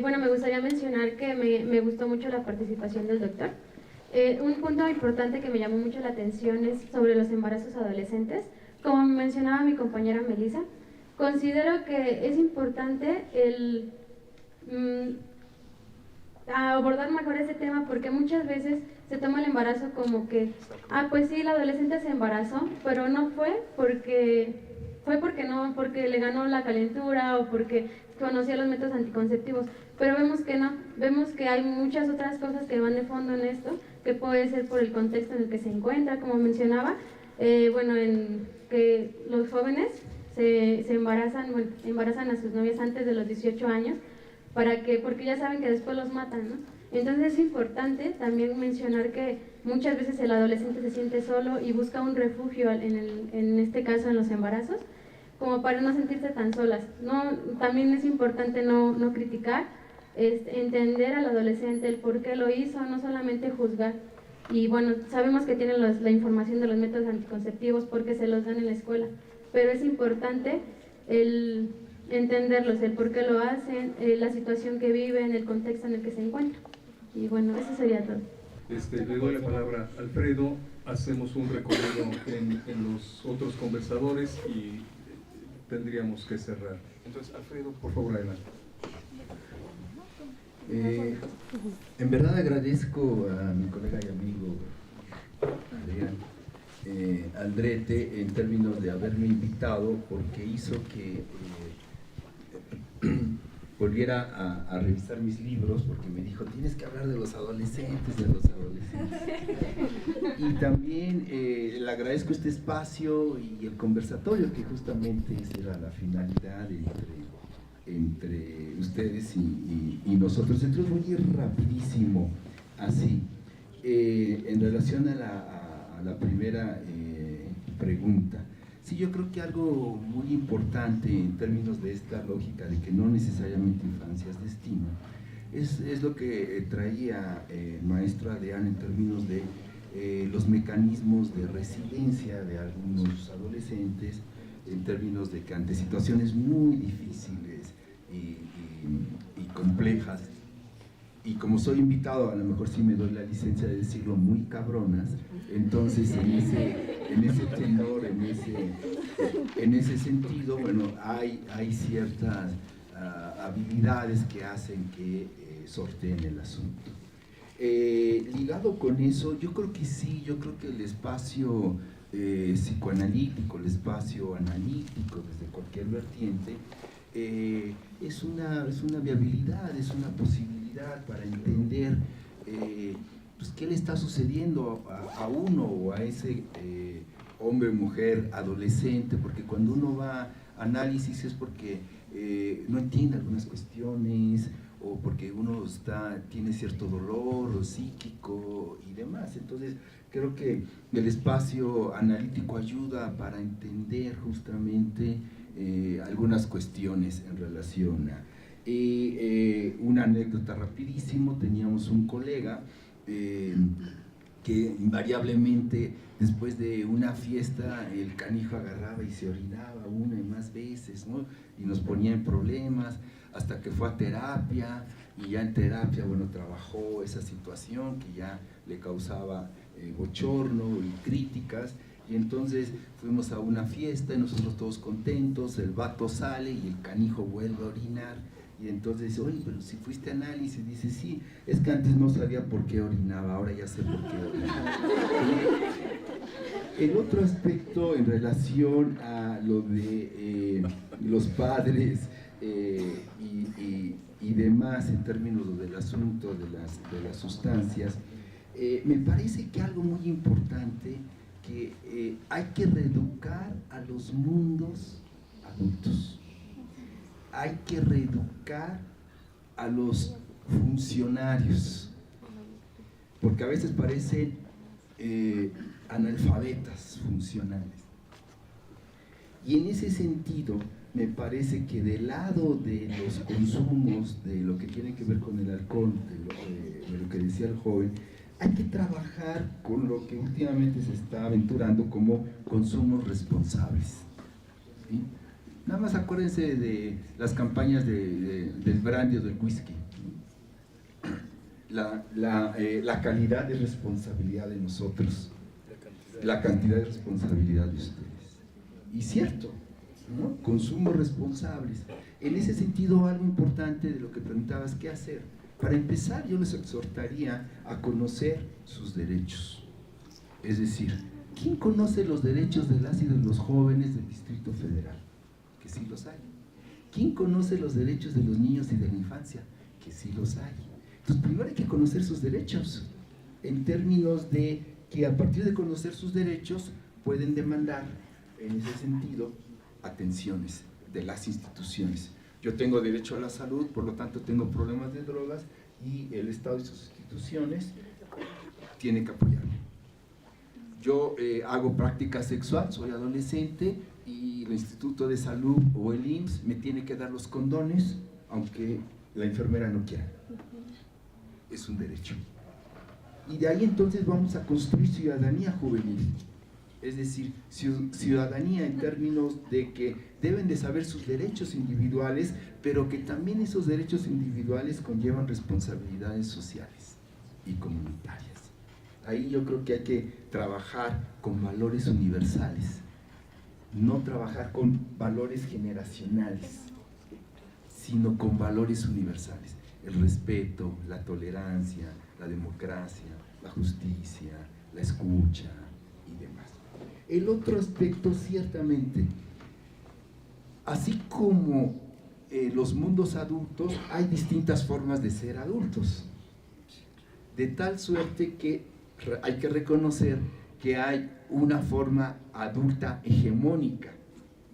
Bueno, me gustaría mencionar que me gustó mucho la participación del doctor. Un punto importante que me llamó mucho la atención es sobre los embarazos adolescentes. Como mencionaba mi compañera Melissa, considero que es importante abordar mejor ese tema, porque muchas veces se toma el embarazo como que, pues sí, la adolescente se embarazó, pero no fue porque le ganó la calentura o porque conocía los métodos anticonceptivos, pero vemos que no, vemos que hay muchas otras cosas que van de fondo en esto, que puede ser por el contexto en el que se encuentra, como mencionaba, en que los jóvenes se embarazan a sus novias antes de los 18 años, porque ya saben que después los matan, ¿no? Entonces es importante también mencionar que muchas veces el adolescente se siente solo y busca un refugio, en este caso en los embarazos, como para no sentirse tan solas. También es importante no criticar, entender al adolescente el por qué lo hizo, no solamente juzgar. Y bueno, sabemos que tienen la información de los métodos anticonceptivos porque se los dan en la escuela, pero es importante el entenderlos, el por qué lo hacen, la situación que viven, el contexto en el que se encuentran. Y bueno, eso sería todo. Le doy la palabra a Alfredo, hacemos un recorrido en los otros conversadores y tendríamos que cerrar. Entonces, Alfredo, por favor, adelante. En verdad agradezco a mi colega y amigo Adrián Aldrete en términos de haberme invitado, porque hizo que volviera a revisar mis libros, porque me dijo, tienes que hablar de los adolescentes, y también le agradezco este espacio y el conversatorio, que justamente esa era la finalidad entre ustedes y nosotros. Entonces voy a ir rapidísimo, así. En relación a la primera pregunta, sí, yo creo que algo muy importante en términos de esta lógica de que no necesariamente infancia es destino, es lo que traía el maestro Adrián en términos de los mecanismos de resiliencia de algunos adolescentes, en términos de que ante situaciones muy difíciles y complejas, y como soy invitado, a lo mejor sí me doy la licencia de decirlo, muy cabronas, entonces en ese tenor, en ese sentido, bueno, hay ciertas habilidades que hacen que sorteen el asunto. Ligado con eso, yo creo que sí, yo creo que el espacio psicoanalítico, el espacio analítico desde cualquier vertiente, es una viabilidad, es una posibilidad para entender pues, qué le está sucediendo a uno o a ese hombre, mujer, adolescente, porque cuando uno va a análisis es porque no entiende algunas cuestiones, o porque uno tiene cierto dolor o psíquico y demás. Entonces creo que el espacio analítico ayuda para entender justamente algunas cuestiones en relación a una anécdota rapidísimo. Teníamos un colega que invariablemente después de una fiesta el canijo agarraba y se orinaba una y más veces, ¿no? Y nos ponía en problemas hasta que fue a terapia, y ya en terapia, bueno, trabajó esa situación que ya le causaba bochorno y críticas, y entonces fuimos a una fiesta y nosotros todos contentos, el vato sale y el canijo vuelve a orinar, y entonces dice, oye, pero si fuiste a análisis, dice, sí, es que antes no sabía por qué orinaba, ahora ya sé por qué orinaba. El otro aspecto en relación a lo de los padres y demás en términos del asunto de las sustancias, me parece que algo muy importante, que hay que reeducar a los mundos adultos, hay que reeducar a los funcionarios, porque a veces parecen analfabetas funcionales. Y en ese sentido, me parece que del lado de los consumos, de lo que tiene que ver con el alcohol, de lo que decía el joven, hay que trabajar con lo que últimamente se está aventurando como consumos responsables, ¿sí? Nada más acuérdense de las campañas del brandy o del whisky. La calidad de responsabilidad de nosotros, la cantidad de responsabilidad de ustedes. Y cierto, ¿no? Consumos responsables. En ese sentido, algo importante de lo que preguntabas, ¿qué hacer? Para empezar, yo les exhortaría a conocer sus derechos. Es decir, ¿quién conoce los derechos de las y de los jóvenes del Distrito Federal? Que sí los hay. ¿Quién conoce los derechos de los niños y de la infancia? Que sí los hay. Entonces, primero hay que conocer sus derechos, en términos de que a partir de conocer sus derechos pueden demandar, en ese sentido, atenciones de las instituciones. Yo tengo derecho a la salud, por lo tanto tengo problemas de drogas, y el Estado y sus instituciones tienen que apoyarme. Yo hago práctica sexual, soy adolescente, y el Instituto de Salud o el IMSS me tiene que dar los condones, aunque la enfermera no quiera. Es un derecho. Y de ahí entonces vamos a construir ciudadanía juvenil. Es decir, ciudadanía en términos de que deben de saber sus derechos individuales, pero que también esos derechos individuales conllevan responsabilidades sociales y comunitarias. Ahí yo creo que hay que trabajar con valores universales, no trabajar con valores generacionales, sino con valores universales. El respeto, la tolerancia, la democracia, la justicia, la escucha y demás. El otro aspecto, ciertamente, así como los mundos adultos, hay distintas formas de ser adultos, de tal suerte que hay que reconocer que hay una forma adulta hegemónica,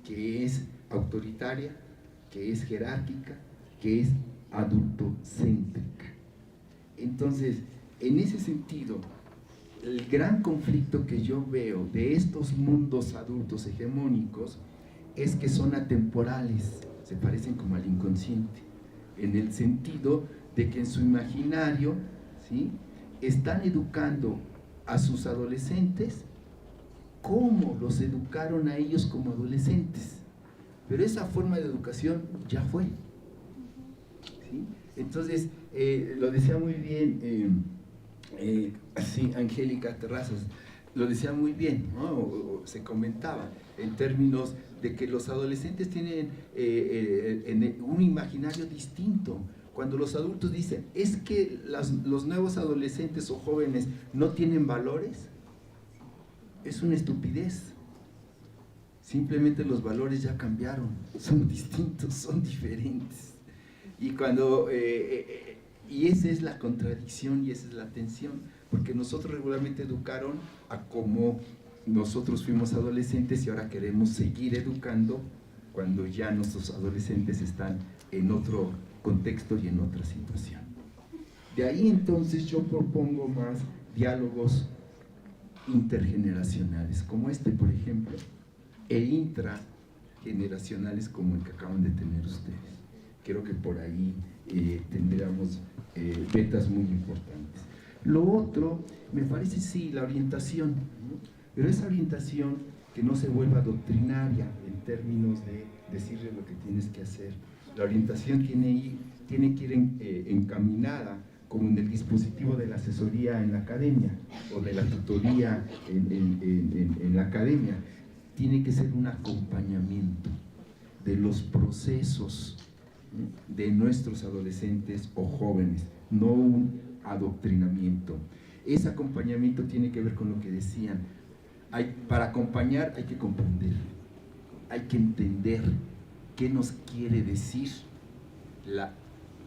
que es autoritaria, que es jerárquica, que es adultocéntrica. Entonces, en ese sentido, el gran conflicto que yo veo de estos mundos adultos hegemónicos es que son atemporales, se parecen como al inconsciente, en el sentido de que en su imaginario, ¿sí?, están educando a sus adolescentes como los educaron a ellos como adolescentes, pero esa forma de educación ya fue, ¿sí? Entonces, lo decía muy bien así Angélica Terrazas, lo decía muy bien, ¿no? O se comentaba en términos de que los adolescentes tienen un imaginario distinto. Cuando los adultos dicen, es que los nuevos adolescentes o jóvenes no tienen valores, es una estupidez. Simplemente los valores ya cambiaron, son distintos, son diferentes. Y y esa es la contradicción y esa es la tensión, porque nosotros regularmente educaron a como nosotros fuimos adolescentes y ahora queremos seguir educando cuando ya nuestros adolescentes están en otro contexto y en otra situación. De ahí entonces yo propongo más diálogos intergeneracionales, como este por ejemplo, e intrageneracionales como el que acaban de tener ustedes. Creo que por ahí tendríamos vetas muy importantes. Lo otro, me parece sí, la orientación, ¿no? Pero esa orientación que no se vuelva doctrinaria en términos de decirle lo que tienes que hacer. La orientación tiene que ir encaminada como en el dispositivo de la asesoría en la academia o de la tutoría en la academia. Tiene que ser un acompañamiento de los procesos de nuestros adolescentes o jóvenes, no un adoctrinamiento. Ese acompañamiento tiene que ver con lo que decían. Para acompañar hay que comprender, hay que entender qué nos quiere decir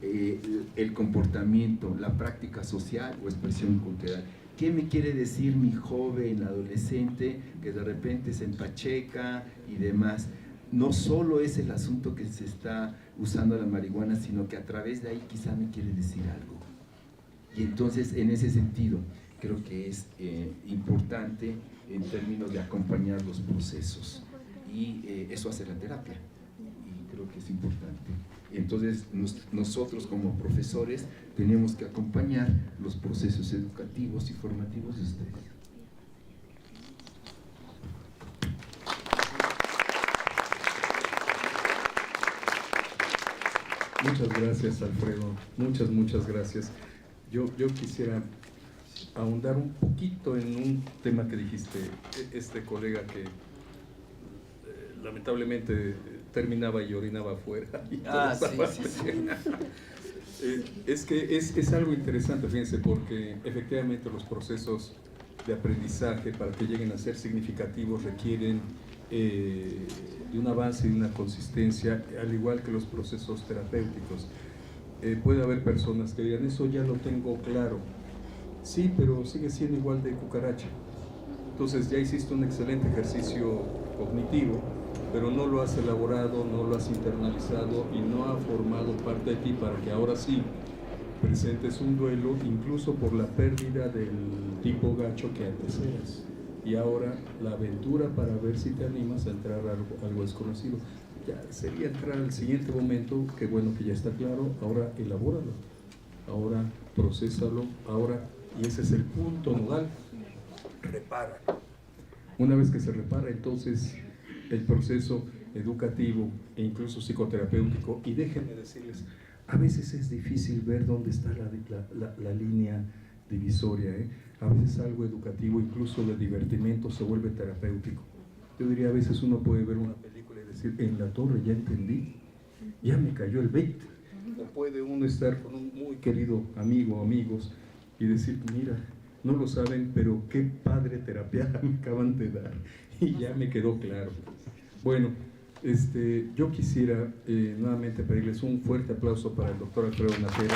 el comportamiento, la práctica social o expresión cultural. ¿Qué me quiere decir mi joven adolescente que de repente se empacheca y demás? No solo es el asunto que se está usando la marihuana, sino que a través de ahí quizá me quiere decir algo. Y entonces, en ese sentido, creo que es importante en términos de acompañar los procesos. Y eso hace la terapia. Y creo que es importante. Entonces, nosotros como profesores tenemos que acompañar los procesos educativos y formativos de ustedes. Muchas gracias, Alfredo. Muchas gracias. Yo quisiera ahondar un poquito en un tema que dijiste, este colega que lamentablemente terminaba y orinaba afuera. Y es que es algo interesante, fíjense, porque efectivamente los procesos de aprendizaje para que lleguen a ser significativos requieren de un avance y de una consistencia, al igual que los procesos terapéuticos. Puede haber personas que digan, eso ya lo tengo claro. Sí, pero sigue siendo igual de cucaracha. Entonces ya hiciste un excelente ejercicio cognitivo, pero no lo has elaborado, no lo has internalizado y no ha formado parte de ti para que ahora sí presentes un duelo, incluso por la pérdida del tipo gacho que antes eras. Y ahora la aventura para ver si te animas a entrar a algo desconocido. Ya sería entrar al siguiente momento, que bueno que ya está claro, ahora elabóralo, ahora procésalo, ahora, y ese es el punto nodal, repara. Una vez que se repara, entonces el proceso educativo e incluso psicoterapéutico, y déjenme decirles, a veces es difícil ver dónde está la línea divisoria, A veces algo educativo, incluso de divertimento, se vuelve terapéutico. Yo diría, a veces uno puede ver una película y decir, en la torre ya entendí, ya me cayó el 20. O puede uno estar con un muy querido amigo o amigos y decir, mira, no lo saben, pero qué padre terapia me acaban de dar y ya me quedó claro. Bueno, yo quisiera nuevamente pedirles un fuerte aplauso para el doctor Alfredo Natera.